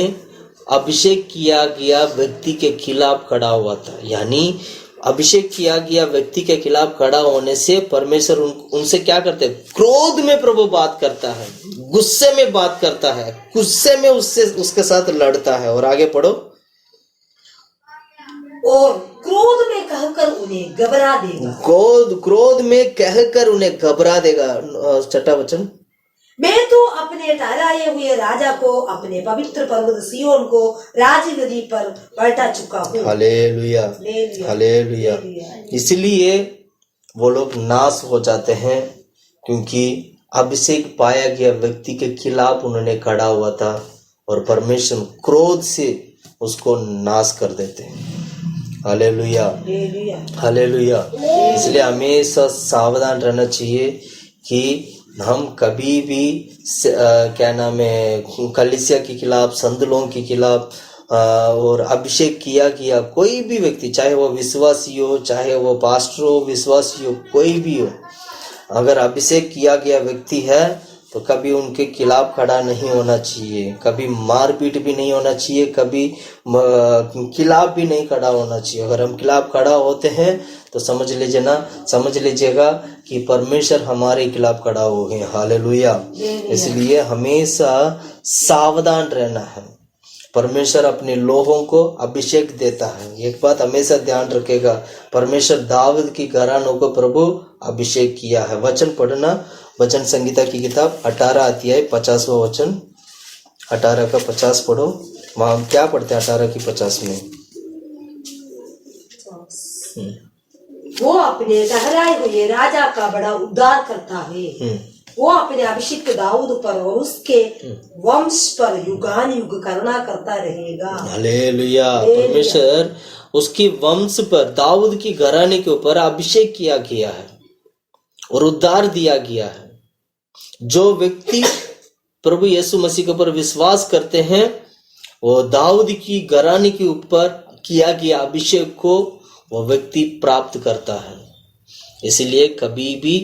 अभिषेक किया गया व्यक्ति के खिलाफ खड़ा हुआ था। यानी अभिषेक किया गया व्यक्ति के खिलाफ खड़ा होने से परमेश्वर उनसे क्या करते हैं? क्रोध में प्रभु बात करता है, गुस्से में बात करता है, गुस्से में उसके साथ लड़ता है। और आगे पढ़ो। और क्रोध में कहकर उन्हें घबरा देगा। क्रोध में कहकर उन्हें घबरा देगा। छठा वचन, मैं तो अपने ठहराए हुए राजा को, अपने पवित्र पर्वत सिय्योन को राजगद्दी पर बैठा चुका हूँ। Hallelujah, hallelujah. इसलिए वो लोग नाश हो जाते हैं, क्योंकि अभिषेक पाया गया व्यक्ति के खिलाफ उन्होंने खड़ा हुआ था और परमेश्वर क्रोध से उसको नाश कर देते हैं। Hallelujah, hallelujah. इसलिए हमेशा सावधान रहना चाहिए कि हम कभी भी क्या नाम है, कलीसिया के खिलाफ, संत लोगों के खिलाफ और अभिषेक किया गया कोई भी व्यक्ति, चाहे वो विश्वासी हो, चाहे वो पास्टर हो, विश्वासी हो, कोई भी हो, अगर अभिषेक किया गया व्यक्ति है तो कभी उनके खिलाफ खड़ा नहीं होना चाहिए, कभी मारपीट भी नहीं होना चाहिए, कभी खिलाफ भी नहीं खड़ा होना चाहिए। अगर हम खिलाफ खड़ा होते हैं तो समझ लीजिएगा कि परमेश्वर हमारे खिलाफ खड़ा हो गए। हालेलुया। इसलिए हमेशा सावधान रहना है। परमेश्वर अपने लोगों को अभिषेक देता है। एक बात हमेशा ध्यान रखेगा, परमेश्वर दाऊद की घरानों को प्रभु अभिषेक किया है। वचन पढ़ना, वचन संहिता की किताब 18 अध्याय 50वां वचन, 18 का 50 पढ़ो। वहां हम क्या पढ़ते हैं 18 की 50 में? वो अपने ठहराए हुए राजा का बड़ा उद्धार करता है। वो अपने अभिषिक्त दाऊद पर और उसके वंश पर युगान युग करुणा करता रहेगा। हालेलुया। परमेश्वर उसकी वंश पर, दाऊद की घराने के ऊपर अभिषेक किया गया है और उद्धार दिया गया है। जो व्यक्ति प्रभु यीशु मसीह के ऊपर विश्वास करते हैं, वो दाऊद की घराने के ऊपर किया गया अभिषेक को वो व्यक्ति प्राप्त करता है। इसलिए कभी भी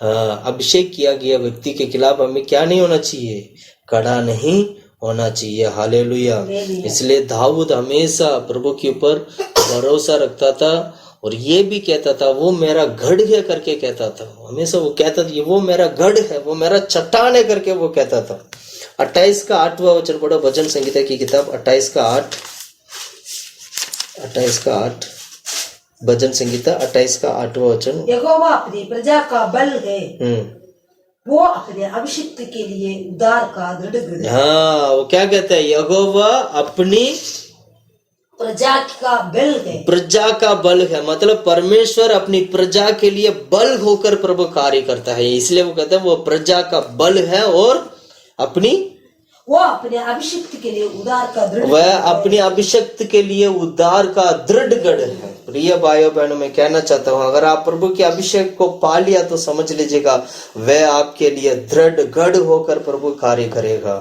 अभिषेक किया गया व्यक्ति के खिलाफ हमें क्या नहीं होना चाहिए? खड़ा नहीं होना चाहिए। हालेलुया। इसलिए दाऊद हमेशा प्रभु के ऊपर भरोसा रखता था और ये भी कहता था, वो मेरा गढ़ है करके कहता था। हमेशा वो कहता था, वो मेरा गढ़ है, वो मेरा चट्टान है करके वो कहता था। 28 का 8वां वचन पढ़ो, भजन संहिता की किताब 28 का 8, 28 का 8, भजन संहिता 28 का 8वां वचन। यहोवा अपनी प्रजा का बल है, वो अपने अभिषिक्त के लिए उद्धार का दृढ़ गढ़। हाँ, वो क्या कहता है? यहोवा अपनी प्रजा का बल है, प्रजा का बल है। मतलब परमेश्वर अपनी प्रजा के लिए बल होकर प्रभु कार्य करता है। इसलिए वो कहता है वो प्रजा का बल है और वो अपने अभिषिक्त के लिए उद्धार का दृढ़, वह अपने अभिषिक्त के लिए उद्धार का दृढ़ गढ़ है। प्रिय भाइयों बहनों, मैं कहना चाहता हूँ, अगर आप प्रभु के अभिषेक को पा लिया तो समझ लीजिएगा वह आपके लिए दृढ़ गढ़ होकर प्रभु कार्य करेगा।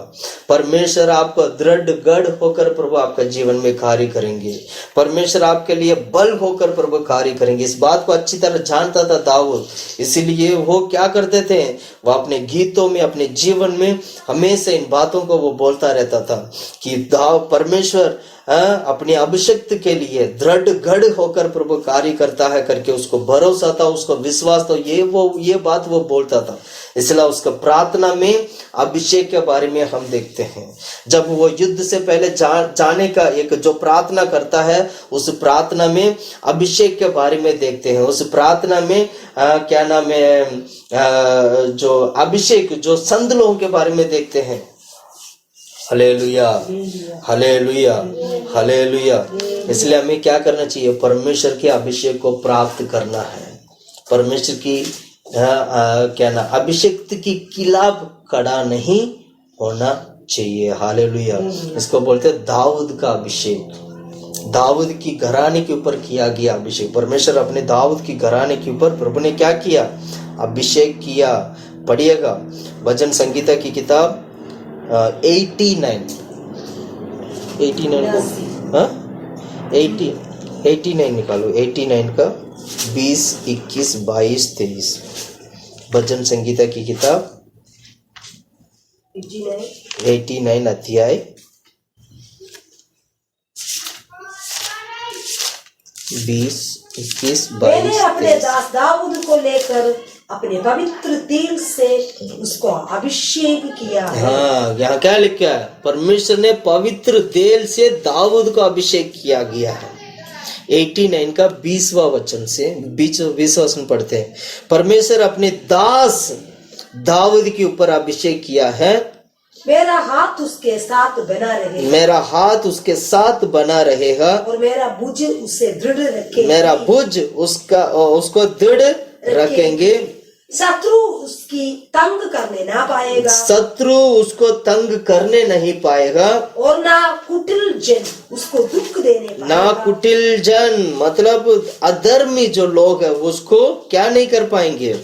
परमेश्वर आपको दृढ़ गढ़ होकर प्रभु आपका जीवन में कार्य करेंगे। परमेश्वर आपके लिए बल होकर प्रभु कार्य करेंगे। इस बात को अच्छी तरह जानता था दाऊद, इसीलिए वो क्या करते थे? वो अपने गीतों में, अपने जीवन में हमेशा इन बातों को वो बोलता रहता था कि परमेश्वर अपने अभिषिक्त के लिए दृढ़ गढ़ होकर प्रभु कार्य करता है करके उसको भरोसा था, उसको विश्वास था। ये बात वो बोलता था। इसलिए उसका प्रार्थना में अभिषेक के बारे में हम देखते हैं। जब वो युद्ध से पहले जाने का एक जो प्रार्थना करता है, उस प्रार्थना में अभिषेक के बारे में देखते हैं। उस प्रार्थना में क्या नाम है, जो अभिषेक, जो संत लोगों के बारे में देखते हैं। Hallelujah, hallelujah, hallelujah. इसलिए हमें क्या करना चाहिए? परमेश्वर के अभिषेक को प्राप्त करना है। परमेश्वर की क्या ना अभिषेक की खिलाफ खड़ा नहीं होना चाहिए। हालेलुया। इसको बोलते हैं दाऊद का अभिषेक, दाऊद की घराने के ऊपर किया गया अभिषेक। परमेश्वर अपने दाऊद की घराने के ऊपर प्रभु ने क्या किया? अभिषेक किया। पढ़िएगा भजन संगीता की किताब 89 निकालो। 89 का 20, 21, 22, 23 भजन संगीता की किताब 89 अध्याय 20, 21, मैंने 22, अपने दास दाऊद को लेकर अपने पवित्र तेल से उसको अभिषेक किया है। हाँ, यहाँ क्या लिखा है? परमेश्वर ने पवित्र तेल से दाऊद को अभिषेक किया गया है। 89 का 20वां वचन से 20वां वचन पढ़ते हैं। परमेश्वर अपने दास दाऊद के ऊपर अभिषेक किया है। मेरा हाथ उसके साथ बना रहेगा, मेरा हाथ उसके साथ बना रहेगा, और मेरा भुज उसे दृढ़ रखेगा। मेरा भुज उसको दृढ़ रखेंगे। शत्रु उसकी तंग करने ना पाएगा, शत्रु उसको तंग करने नहीं पाएगा, और ना कुटिल जन उसको दुख देने पाएगा। ना कुटिल जन मतलब अधर्मी जो लोग है उसको क्या नहीं कर पाएंगे?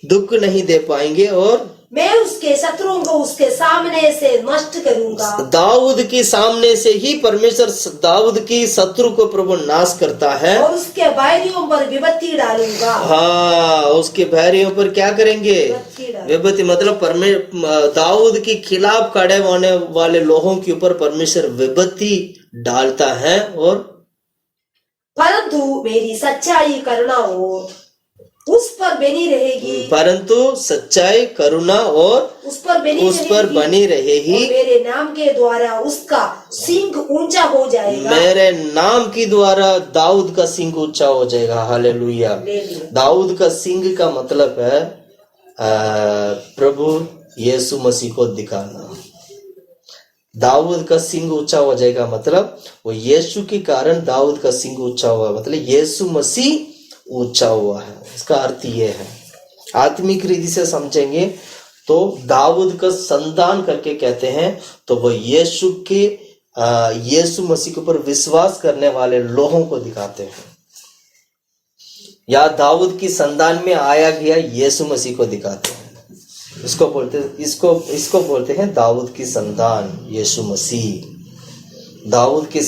दुख नहीं दे पाएंगे। और मैं उसके शत्रुओं को उसके सामने से नष्ट करूंगा। दाऊद के सामने से ही परमेश्वर दाऊद की शत्रु को प्रभु नाश करता है, और उसके बैरियों पर विपत्ति डालूंगा। हाँ, उसके बैरियों पर क्या करेंगे? विपत्ति मतलब दाऊद के खिलाफ खड़े होने वाले लोगों के ऊपर परमेश्वर विपत्ति डालता है। और परंतु मेरी सच्चाई करुणा और उस पर बनी रहेगी, परंतु सच्चाई करुणा और उस पर बनी रहेगी। और मेरे नाम के द्वारा उसका सिंह ऊंचा हो जाएगा। मेरे नाम के द्वारा दाऊद का सिंह ऊंचा हो जाएगा। हालेलुया। दाऊद का सिंह का मतलब है प्रभु यीशु मसीह को दिखाना। दाऊद का सिंह ऊंचा हो जाएगा मतलब वो यीशु के कारण दाऊद का सिंह ऊंचा हुआ, मतलब यीशु मसीह ऊंचा हुआ है। इसका अर्थ ये है, आत्मिक रीति से समझेंगे तो दाऊद का संतान करके कहते हैं तो वो यीशु यीशु मसीह के ऊपर विश्वास करने वाले लोगों को दिखाते हैं, या दाऊद की संतान में आया गया यीशु मसीह को दिखाते हैं। इसको बोलते हैं दाऊद की संतान यीशु मसीह। दाऊद की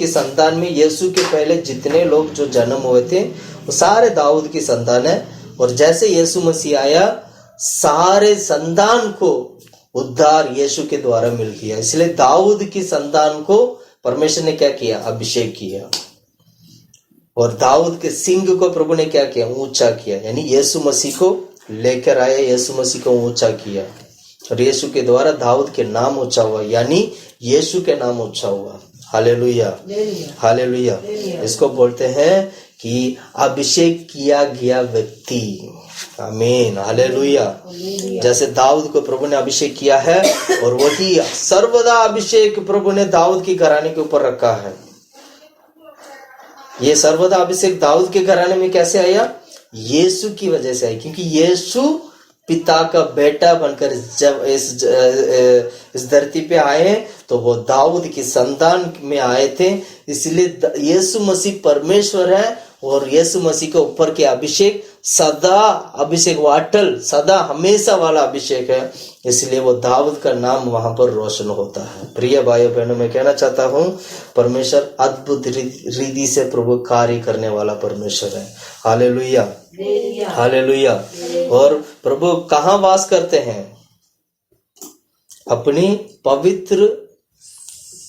संतान में यीशु के पहले जितने लोग जो जन्म हुए थे वो सारे दाऊद की संतान है। और जैसे यीशु मसीह आया सारे संतान को उद्धार यीशु के द्वारा मिल गया। इसलिए दाऊद की संतान को परमेश्वर ने क्या किया? अभिषेक किया। और दाऊद के सिंह को प्रभु ने क्या किया? ऊंचा किया, यानी यीशु मसीह को लेकर आया, यीशु मसीह को ऊंचा किया। और यीशु के द्वारा दाऊद के नाम ऊंचा हुआ, यानी यीशु के नाम ऊंचा हुआ। Hallelujah, hallelujah. इसको बोलते हैं कि अभिषेक किया गया व्यक्ति। आमीन, हालेलुया। जैसे दाऊद को प्रभु ने अभिषेक किया है और वही सर्वदा अभिषेक प्रभु ने दाऊद की घराने के ऊपर रखा है। ये सर्वदा अभिषेक दाऊद के घराने में कैसे आया? यीशु की वजह से आई, क्योंकि यीशु पिता का बेटा बनकर जब इस धरती पे आए तो वो दाऊद की संतान में आए थे। इसलिए यीशु मसीह परमेश्वर है और यीशु मसीह के ऊपर के अभिषेक सदा अभिषेक, वो अटल सदा हमेशा वाला अभिषेक है। इसलिए वो दाऊद का नाम वहां पर रोशन होता है। प्रिय भाइयों बहनों, मैं कहना चाहता हूँ परमेश्वर अद्भुत रीति से प्रभु कार्य करने वाला परमेश्वर है। Hallelujah, hallelujah. और प्रभु कहाँ वास करते हैं? अपनी पवित्र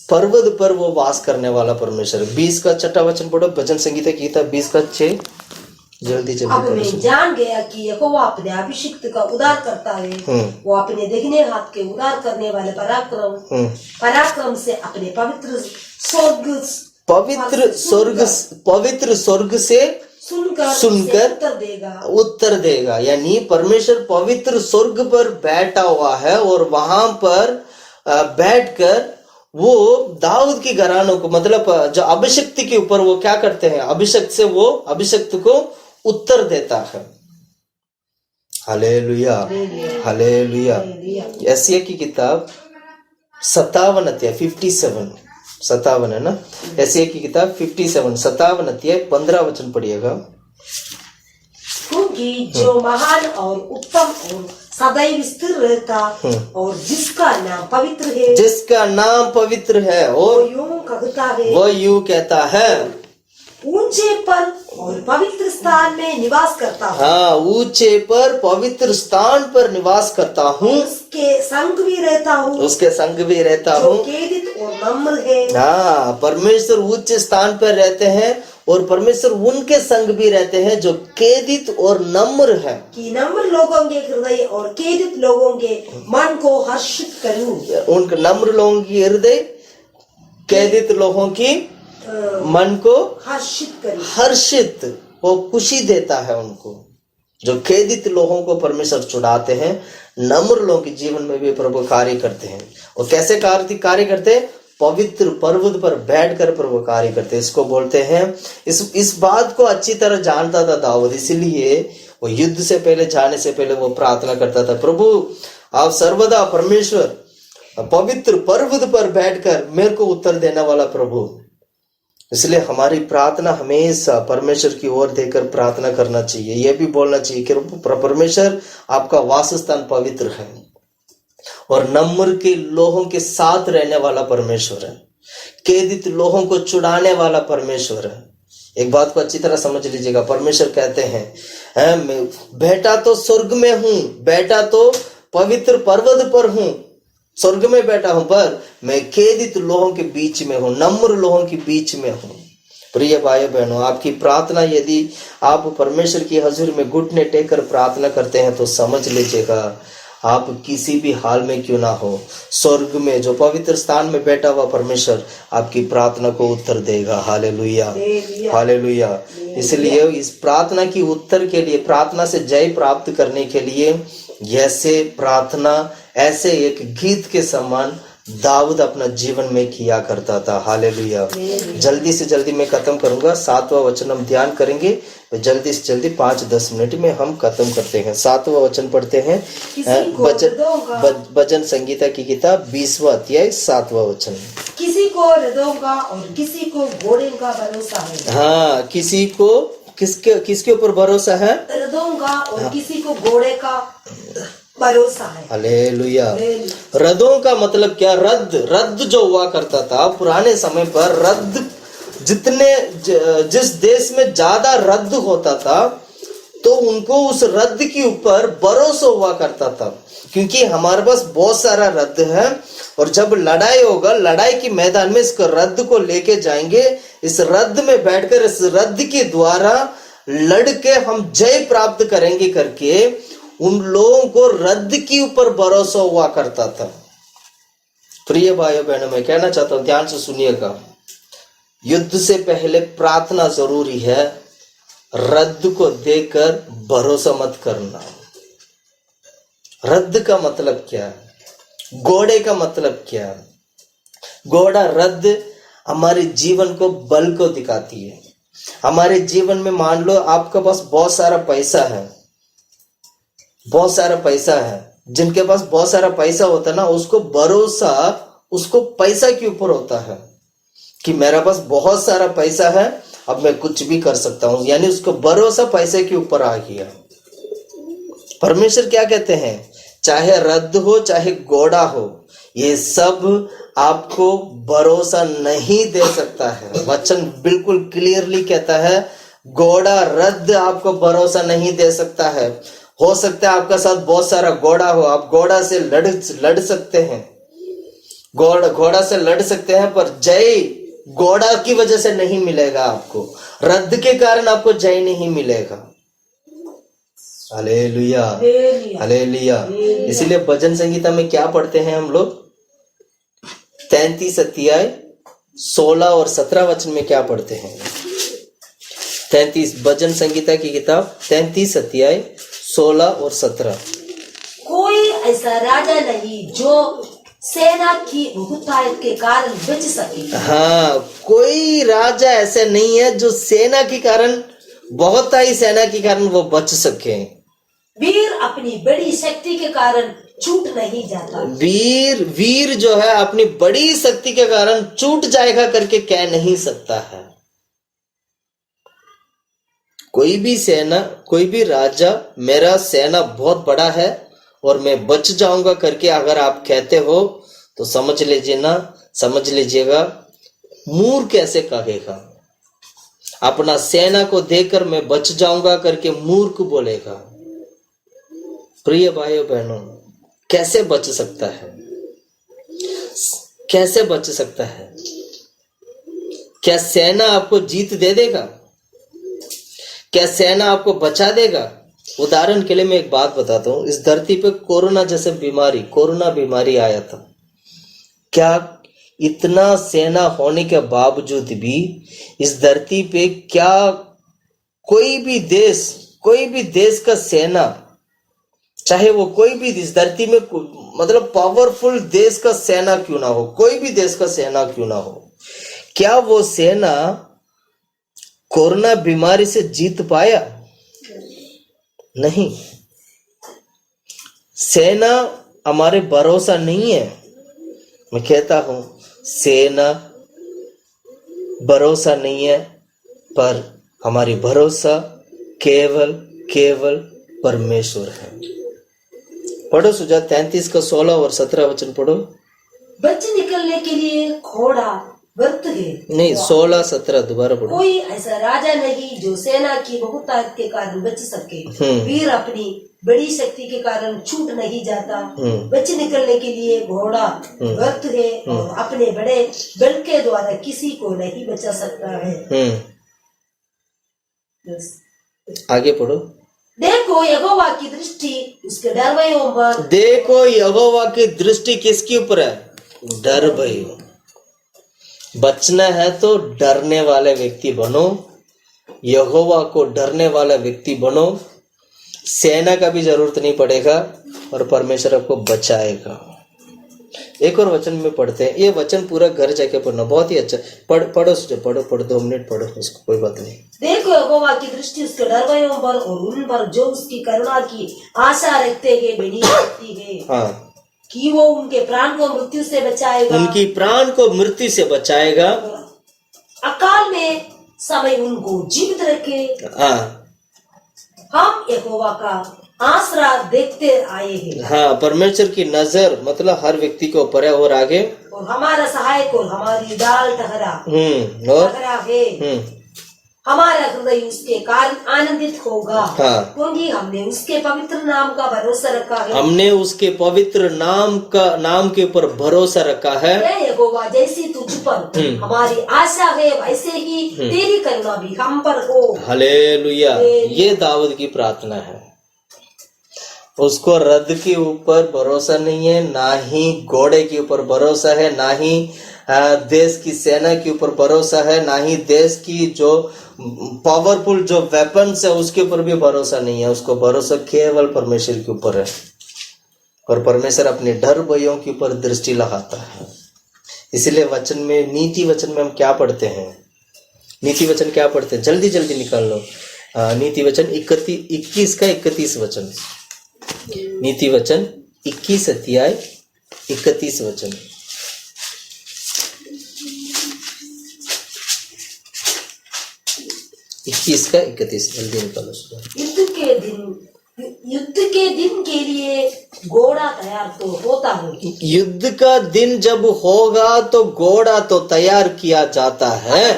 पर्वत पर वो वास करने वाला परमेश्वर। 20 का 6 वचन पढ़ो, भजन संगीता की किताब 20 का 6। जल्दी अब मैं जान गया कि यहोवा अपने अभिषिक्त का उद्धार करता है। वो अपने देखने हाथ के उद्धार करने वाले पराक्रम से अपने पवित्र स्वर्ग से सुनकर उत्तर देगा। यानी परमेश्वर पवित्र स्वर्ग पर बैठा हुआ है और वहां पर बैठकर वो दाऊद की घरानों को, मतलब जो अभिषिक्त के ऊपर वो क्या करते हैं? अभिषिक्त से वो अभिषिक्त को उत्तर देता है। Hallelujah, hallelujah. एशिया की किताब 57 अध्याय 57 है ना? एशिया की किताब 57 अध्याय 15 वचन पढ़िएगा। क्योंकि जो महान और उत्तम और सदैव स्थिर रहता और जिसका नाम पवित्र है, और वो यूं कहता है, ऊंचे पर और पवित्र स्थान में निवास करता हूँ। हाँ, ऊंचे पर पवित्र स्थान पर निवास करता हूँ, उसके संग भी रहता हूँ, उसके संग भी रहता जो हूँ। खेदित और नम्र है। हाँ, परमेश्वर उच्च स्थान पर रहते हैं और परमेश्वर उनके संग भी रहते हैं जो खेदित और नम्र है। कि नम्र लोगों के हृदय और खेदित लोगों के मन को हर्षित करूं। उनके नम्र लोगों की हृदय, खेदित लोगों की मन को हर्षित करूं। हर्षित, वो खुशी देता है उनको। जो खेदित लोगों को परमेश्वर छुड़ाते हैं, नम्र लोगों के जीवन में भी प्रभु कार्य करते हैं। और कैसे कार्य करते हैं? पवित्र पर्वत पर बैठकर प्रभु कार्य करते हैं। इसको बोलते हैं, इस बात को अच्छी तरह जानता था दाऊद, इसीलिए वो युद्ध से पहले, जाने से पहले वो प्रार्थना करता था, प्रभु आप सर्वदा परमेश्वर पवित्र पर्वत पर बैठकर मेरे को उत्तर देने वाला प्रभु। इसलिए हमारी प्रार्थना हमेशा परमेश्वर की ओर देकर प्रार्थना करना चाहिए। यह भी बोलना चाहिए कि परमेश्वर आपका वासस्थान पवित्र है और नम्र के लोगों के साथ रहने वाला परमेश्वर है, खेदित लोगों को छुड़ाने वाला परमेश्वर है। एक बात को अच्छी तरह समझ लीजिएगा, परमेश्वर कहते हैं बेटा तो स्वर्ग में हूं, बेटा तो पवित्र पर्वत पर हूं, स्वर्ग में बैठा हूं, पर मैं खेदित लोगों के बीच में हूं, नम्र लोगों के बीच में हूं। प्रिय भाई बहनों, आपकी प्रार्थना यदि आप परमेश्वर की हजूर में घुटने टेक कर प्रार्थना करते हैं तो समझ लीजिएगा, आप किसी भी हाल में क्यों ना हो, स्वर्ग में जो पवित्र स्थान में बैठा हुआ परमेश्वर आपकी प्रार्थना को उत्तर देगा। Hallelujah, hallelujah. इसलिए इस प्रार्थना की उत्तर के लिए, प्रार्थना से जय प्राप्त करने के लिए, ऐसे प्रार्थना ऐसे एक गीत के समान दाऊद अपना जीवन में किया करता था। हालेलुया। जल्दी से जल्दी मैं खत्म करूंगा, 7वां वचन हम ध्यान करेंगे, जल्दी से जल्दी 5-10 मिनट में हम खत्म करते हैं। 7वां वचन पढ़ते हैं, भजन संगीता की किताब 20वां अध्याय 7वां वचन। किसी को रथों का और किसी को घोड़े का भरोसा है। हाँ, किसी को किसके ऊपर भरोसा है? रथों का और किसी को घोड़े का भरोसा है। हालेलुया। रथों का मतलब क्या? रथ जो हुआ करता था पुराने समय पर, रथ जिस देश में ज्यादा रथ होता था तो उनको उस रथ के ऊपर भरोसा हुआ करता था, क्योंकि हमारे पास बहुत सारा रथ है और जब लड़ाई होगा, लड़ाई के मैदान में इस रथ को लेके जाएंगे, इस रथ में बैठकर इस रथ के द्वारा लड़के हम जय प्राप्त करेंगे करके उन लोगों को रथ के ऊपर भरोसा हुआ करता था। प्रिय भाइयों बहनों, मैं कहना चाहता हूं, ध्यान से सुनिएगा, युद्ध से पहले प्रार्थना जरूरी है। रद्द को देखकर भरोसा मत करना। रद्द का मतलब क्या है? घोड़े का मतलब क्या है? घोड़ा, रद्द हमारे जीवन को, बल को दिखाती है। हमारे जीवन में मान लो आपके पास बहुत सारा पैसा है, बहुत सारा पैसा है, जिनके पास बहुत सारा पैसा होता है ना, उसको भरोसा उसको पैसा के ऊपर होता है कि मेरा पास बहुत सारा पैसा है, अब मैं कुछ भी कर सकता हूं, यानी उसको भरोसा पैसे के ऊपर आ गया। परमेश्वर क्या कहते हैं? चाहे रद्द हो चाहे घोड़ा हो, ये सब आपको भरोसा नहीं दे सकता है। वचन बिल्कुल क्लियरली कहता है, घोड़ा रद्द आपको भरोसा नहीं दे सकता है। हो सकता है आपका साथ बहुत सारा घोड़ा हो, आप घोड़ा से लड़ सकते हैं, घोड़ा से लड़ सकते हैं, पर जय घोड़ा की वजह से नहीं मिलेगा आपको, रद्द के कारण आपको जय नहीं मिलेगा। Hallelujah, hallelujah. इसीलिए भजन संगीता में क्या पढ़ते हैं हम लोग? 33 अध्याय 16 और 17 वचन में क्या पढ़ते हैं? 33 भजन संगीता की किताब 33 अध्याय 16 और 17। कोई ऐसा राजा नहीं जो सेना की बहुतायत के कारण बच सके। हाँ, कोई राजा ऐसा नहीं है जो सेना के कारण, बहुतायत सेना के कारण वो बच सके। वीर अपनी बड़ी शक्ति के कारण छूट नहीं जाता। वीर जो है अपनी बड़ी शक्ति के कारण छूट जाएगा करके कह नहीं सकता है। कोई भी सेना, कोई भी राजा, मेरा सेना बहुत बड़ा है और मैं बच जाऊंगा करके अगर आप कहते हो तो समझ लीजिएगा मूर्ख कैसे कहेगा। अपना सेना को देकर मैं बच जाऊंगा करके मूर्ख बोलेगा। प्रिय भाइयों बहनों, कैसे बच सकता है? कैसे बच सकता है? क्या सेना आपको जीत दे देगा? क्या सेना आपको बचा देगा? उदाहरण के लिए मैं एक बात बताता हूं, इस धरती पे कोरोना बीमारी आया था। क्या इतना सेना होने के बावजूद भी इस धरती पे क्या कोई भी देश का सेना, चाहे वो कोई भी इस धरती में मतलब पावरफुल देश का सेना क्यों ना हो, कोई भी देश का सेना क्यों ना हो, क्या वो सेना कोरोना बीमारी से जीत पाया? नहीं। सेना हमारे भरोसा नहीं है। मैं कहता हूं सेना भरोसा नहीं है, पर हमारी भरोसा केवल परमेश्वर है। पढ़ो सुजात 33 का 16 और 17 वचन पढ़ो। बच निकलने के लिए घोड़ा व्यर्थ है, नहीं 16 17 दोबारा पढ़ो। कोई ऐसा राजा नहीं जो सेना की बहुतायत के कारण बच सके। वीर अपनी बड़ी शक्ति के कारण छूट नहीं जाता। बच निकलने के लिए घोड़ा व्यर्थ है और अपने बड़े बल के द्वारा किसी को नहीं बचा सकता है। आगे पढ़ो। देखो यहोवा की दृष्टि उसके डर भयों पर। देखो यहोवा की दृष्टि किसके ऊपर है? डर भय। बचना है तो डरने वाले व्यक्ति बनो, यहोवा को डरने वाला व्यक्ति बनो। सेना का भी जरूरत नहीं पड़ेगा और परमेश्वर आपको बचाएगा। एक और वचन में पढ़ते हैं, ये वचन पूरा घर जाके पढ़ना, बहुत ही अच्छा। पढ़ो 2 मिनट पढ़ो, उसको कोई बात नहीं। देखो यहोवा की दृष्टि उसके डर भयों पर और उन पर जो उसकी करुणा की आशा रखते हैं बड़ी शक्ति है। हाँ, कि वो उनके प्राण को मृत्यु से बचाएगा, उनकी प्राण को मृत्यु से बचाएगा, अकाल में समय उनको जीवित रखे। हाँ, हम यहोवा का आसरा देखते आए हैं। हाँ, परमेश्वर की नजर मतलब हर व्यक्ति के ऊपर है। और आगे, और हमारा सहायक और हमारी डाल ठहरा है। हमारा हृदय उसके कारण आनंदित होगा। हाँ, क्योंकि हमने उसके पवित्र नाम का भरोसा रखा है। हमने उसके पवित्र नाम के ऊपर भरोसा रखा है। यहोवा जैसी तुझ पर हमारी आशा है, वैसे ही तेरी करुणा भी हम पर हो। हालेलुया। ये दाऊद की प्रार्थना है। उसको रथ के ऊपर भरोसा नहीं है, ना ही घोड़े के ऊपर भरोसा है, ना ही देश की सेना के ऊपर भरोसा है, ना ही देश की जो पावरफुल जो वेपन्स है उसके ऊपर भी भरोसा नहीं है। उसको भरोसा केवल परमेश्वर के ऊपर है और परमेश्वर अपने डर भयों के ऊपर दृष्टि लगाता है। इसलिए वचन में, नीति वचन में हम क्या पढ़ते हैं? नीति वचन क्या पढ़ते हैं? जल्दी जल्दी निकाल लो। नीति वचन 21 का 31 वचन। नीति वचन 21 अध्याय 31 वचन। 21 का 31 जल्दी निकालो। युद्ध के दिन के लिए घोड़ा तैयार तो होता है। युद्ध का दिन जब होगा तो घोड़ा तो तैयार किया जाता है,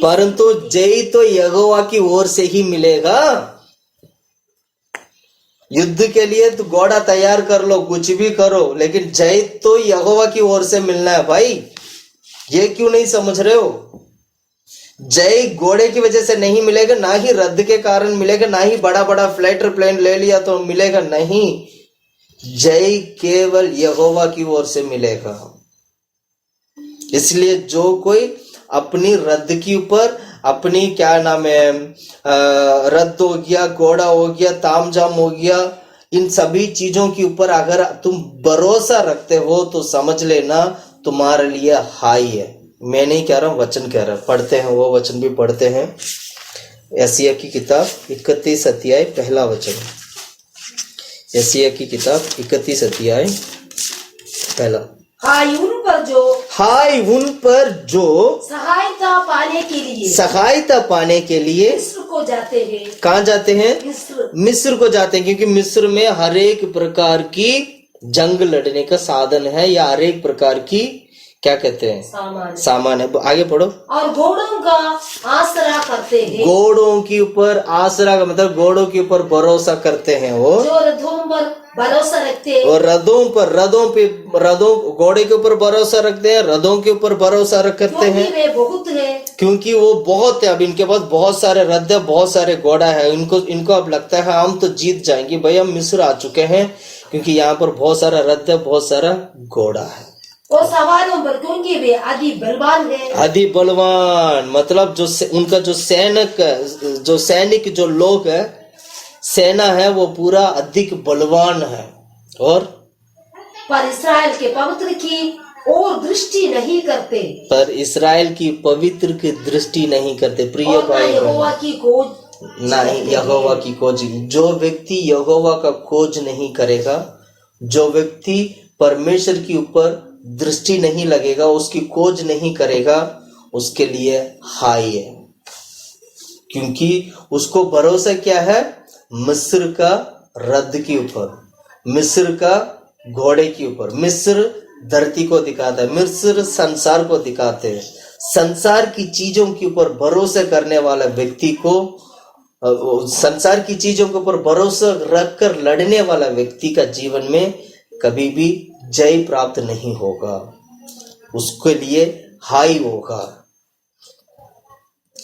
परंतु जय तो यहोवा की ओर से ही मिलेगा। युद्ध के लिए तो घोड़ा तैयार कर लो, कुछ भी करो, लेकिन जय तो यहोवा की ओर से मिलना है भाई। ये क्यों नहीं समझ रहे हो? जय घोड़े की वजह से नहीं मिलेगा, ना ही रद्द के कारण मिलेगा, ना ही बड़ा बड़ा फ्लाइटर प्लेन ले लिया तो मिलेगा, नहीं। जय केवल यहोवा की ओर से मिलेगा। इसलिए जो कोई अपनी रद्द के ऊपर, अपनी क्या नाम है, रद्द हो गया, घोड़ा हो गया, तामझाम हो गया, इन सभी चीजों के ऊपर अगर तुम भरोसा रखते हो तो समझ लेना तुम्हारे लिए हाई है। मैं नहीं कह रहा हूं, वचन कह रहा हूं। पढ़ते हैं, वो वचन भी पढ़ते हैं। यशायाह की किताब 31 अध्याय पहला वचन। यशायाह की किताब 31 अध्याय पहला। हाय उन पर जो सहायता पाने के लिए मिस्र को जाते हैं। कहाँ जाते हैं? मिस्र को जाते हैं, क्योंकि मिस्र में हर एक प्रकार की जंग लड़ने का साधन है, या हर एक प्रकार की क्या कहते हैं, सामान सामान है। आगे पढ़ो। और घोड़ों का आसरा करते हैं, घोड़ों के ऊपर आसरा का मतलब घोड़ों के ऊपर भरोसा करते हैं वो, जो रथों पर भरोसा रखते हैं, और रथों घोड़े के ऊपर भरोसा रखते हैं, रथों के ऊपर भरोसा करते क्योंकि हैं, वे बहुत है, क्योंकि वो बहुत है। अब इनके पास बहुत सारे रथ है, बहुत सारे घोड़ा है। इनको अब लगता है हम तो जीत जाएंगे भाई, हम मिस्र आ चुके हैं, क्योंकि यहाँ पर बहुत सारा रथ है, बहुत सारा घोड़ा है। और सवारों पर क्योंकि वे अति बलवान है। अति बलवान मतलब उनका जो सैनिक जो लोग है, सेना है, वो पूरा अधिक बलवान है। और पर इस्राएल के पवित्र की और दृष्टि नहीं करते, पर इस्राएल की पवित्र की दृष्टि नहीं करते। प्रिय और ना भाई यहोवा की खोज ना ही यहोवा की खोज। जो व्यक्ति यहोवा का खोज नहीं करेगा, जो व्यक्ति परमेश्वर के ऊपर दृष्टि नहीं लगेगा, उसकी खोज नहीं करेगा, उसके लिए हाय है। क्योंकि उसको भरोसा क्या है, मिस्र का रथ के ऊपर, मिस्र का घोड़े के ऊपर। मिस्र धरती को दिखाता है, मिस्र संसार को दिखाते हैं। संसार की चीजों के ऊपर भरोसा करने वाला व्यक्ति को, संसार की चीजों के ऊपर भरोसा रखकर लड़ने वाला व्यक्ति का जीवन में कभी भी जय प्राप्त नहीं होगा, उसके लिए हाई होगा।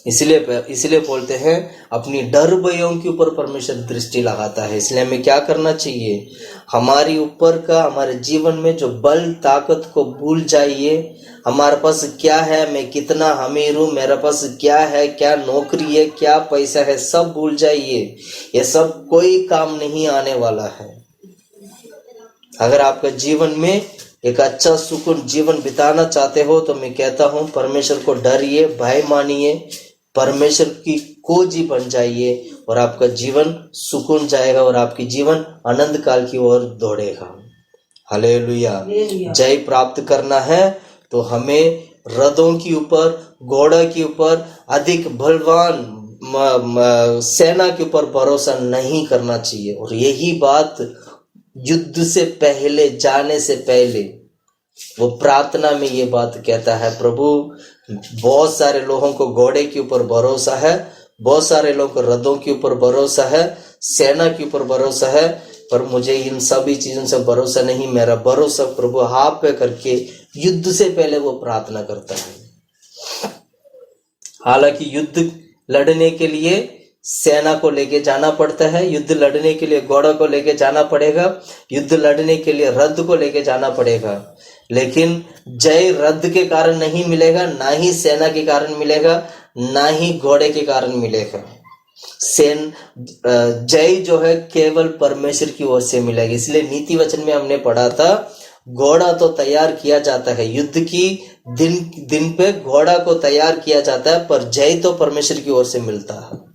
इसलिए बोलते हैं अपनी डर भयों के ऊपर परमेश्वर दृष्टि लगाता है। इसलिए हमें क्या करना चाहिए, हमारी ऊपर का, हमारे जीवन में जो बल ताकत को भूल जाइए। हमारे पास क्या है, मैं कितना अमीर हूँ, मेरे पास क्या है, क्या नौकरी है, क्या पैसा है, सब भूल जाइए। ये सब कोई काम नहीं आने वाला है। अगर आपका जीवन में एक अच्छा सुकून जीवन बिताना चाहते हो तो मैं कहता हूं परमेश्वर को डरिए, भय मानिए, परमेश्वर की खोजी बन जाइए, और आपका जीवन सुकून जाएगा और आपकी जीवन आनंद काल की ओर दौड़ेगा। हालेलुया। जय प्राप्त करना है तो हमें रथों के ऊपर, घोड़ा के ऊपर, अधिक बलवान सेना के ऊपर भरोसा नहीं करना चाहिए। और यही बात युद्ध से पहले, जाने से पहले वो प्रार्थना में ये बात कहता है, प्रभु बहुत सारे लोगों को घोड़े के ऊपर भरोसा है, बहुत सारे लोगों को रथों के ऊपर भरोसा है, सेना के ऊपर भरोसा है, पर मुझे इन सभी चीजों से भरोसा नहीं। मेरा भरोसा प्रभु आप पे करके युद्ध से पहले वो प्रार्थना करता है। हालांकि युद्ध लड़ने के लिए सेना को लेके जाना पड़ता है, युद्ध लड़ने के लिए घोड़ा को लेके जाना पड़ेगा, युद्ध लड़ने के लिए रथ को लेके जाना पड़ेगा, लेकिन जय रथ के कारण नहीं मिलेगा, ना ही सेना के कारण मिलेगा, ना ही घोड़े के कारण मिलेगा। जय जो है केवल परमेश्वर की ओर से मिलेगी। इसलिए नीति वचन में हमने पढ़ा था, घोड़ा तो तैयार किया जाता है, युद्ध की दिन पे घोड़ा को तैयार किया जाता है, पर जय तो परमेश्वर की ओर से मिलता है।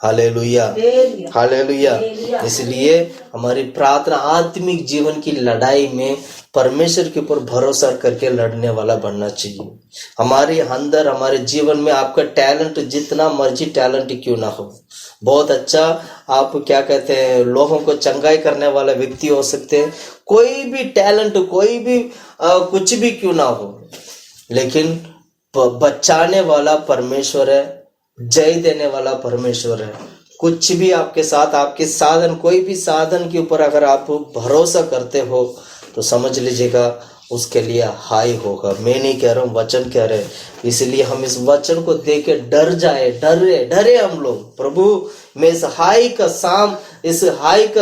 Hallelujah, hallelujah. इसलिए हमारी प्रार्थना आत्मिक जीवन की लड़ाई में परमेश्वर के ऊपर भरोसा करके लड़ने वाला बनना चाहिए। हमारे अंदर, हमारे जीवन में आपका टैलेंट जितना मर्जी टैलेंट क्यों ना हो, बहुत अच्छा आप क्या कहते हैं, लोगों को चंगाई करने वाला व्यक्ति हो सकते हैं, कोई भी टैलेंट, कोई भी कुछ भी क्यों ना हो, लेकिन बचाने वाला परमेश्वर है, जय देने वाला परमेश्वर है। कुछ भी आपके साथ, आपके साधन, कोई भी साधन के ऊपर अगर आप भरोसा करते हो तो समझ लीजिएगा उसके लिए हाई होगा। मैं नहीं कह रहा हूँ, वचन कह रहे हैं। इसलिए हम इस वचन को देख के डर जाए, डरे हम लोग, प्रभु मैं इस हाई का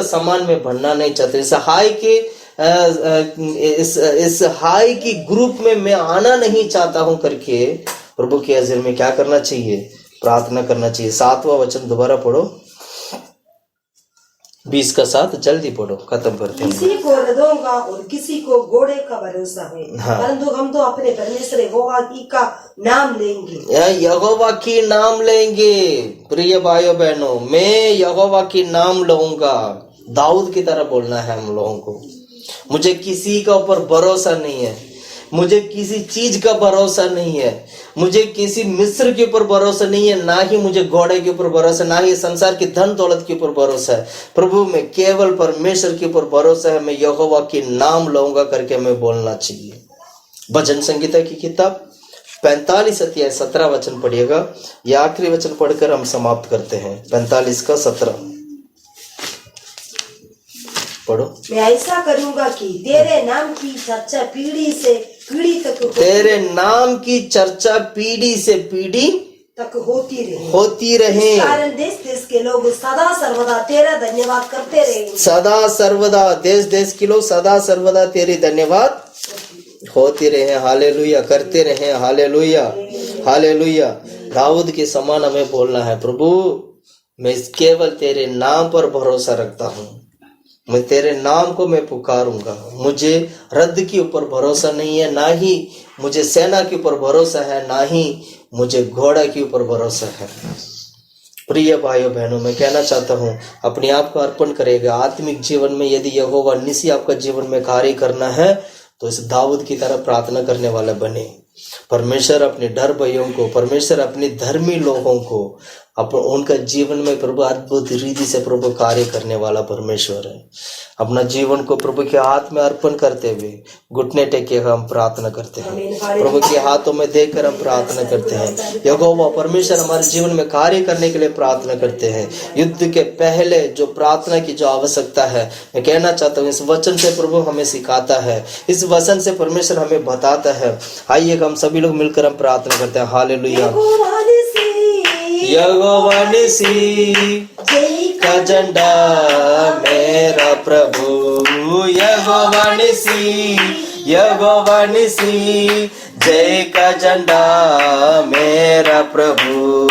सामान में बनना नहीं चाहते, इस हाई की ग्रुप में मैं आना नहीं चाहता हूं करके प्रभु के हाजिर में क्या करना चाहिए, प्रार्थना करना चाहिए। 7वां वचन दोबारा पढ़ो, 20 का 7, जल्दी पढ़ो, खत्म करते हैं। किसी को रथों का और किसी को घोड़े का भरोसा है, परंतु हम तो अपने परमेश्वर यहोवा की का नाम लेंगे। यहोवा की नाम लेंगे। प्रिय भाइयों बहनों, मैं यहोवा की नाम लूंगा। दाऊद की तरह बोलना है हम लोगों को। मुझे किसी का ऊपर भरोसा नहीं है, मुझे किसी चीज का भरोसा नहीं है, मुझे किसी मिस्र के ऊपर भरोसा नहीं है, ना ही मुझे घोड़े के ऊपर भरोसा, ना ही संसार की धन दौलत के ऊपर भरोसा है। प्रभु में केवल परमेश्वर के ऊपर भरोसा है, मैं यहोवा की नाम लूंगा करके मैं बोलना चाहिए। भजन संगीता की किताब 45 अध्याय 17 वचन पढ़िएगा। यह आखिरी वचन पढ़कर हम समाप्त करते हैं। 45 का 17 पढ़ो। मैं ऐसा करूंगा कि तेरे नाम की चर्चा पीढ़ी से पीढ़ी तक तेरे नाम की चर्चा पीढ़ी से पीढ़ी तक होती रहे। इस कारण देश देश के लोग सदा सर्वदा तेरा धन्यवाद करते रहे। सदा सर्वदा देश देश के लोग सदा सर्वदा तेरी धन्यवाद होती रहे। हालेलुया करते रहे। Hallelujah hallelujah. दाऊद के समान हमें बोलना है, प्रभु मैं केवल तेरे नाम पर भरोसा रखता हूँ, मैं तेरे नाम को मैं पुकारूंगा। मुझे रद्द के ऊपर भरोसा नहीं है, ना ही मुझे सेना के ऊपर भरोसा है, ना ही मुझे घोड़ा के ऊपर भरोसा है। प्रिय भाइयों बहनों, मैं कहना चाहता हूँ अपने आप को अर्पण करेगा आत्मिक जीवन में। यदि यहोवा निसी आपका जीवन में कार्य करना है तो इस दाऊद की तरह प्रार्थना करने वाला बने। परमेश्वर अपने डर भयों को, परमेश्वर अपने धर्मी लोगों को उनका जीवन में प्रभु अद्भुत रीति से प्रभु कार्य करने वाला परमेश्वर है। अपना जीवन को प्रभु के हाथ में अर्पण करते हुए घुटने टेके हम प्रार्थना करते हैं, प्रभु के हाथों में देकर हम प्रार्थना करते हैं। यहोवा परमेश्वर हमारे जीवन में कार्य करने के लिए प्रार्थना करते हैं। युद्ध के पहले जो प्रार्थना की जो आवश्यकता है, मैं कहना चाहता हूँ इस वचन से प्रभु हमें सिखाता है, इस वचन से परमेश्वर हमें बताता है। आइए हम सभी लोग मिलकर हम प्रार्थना करते हैं। हालेलुया। यहोवा निसी का झंडा मेरा प्रभु, यहोवा निसी जय का झंडा मेरा प्रभु,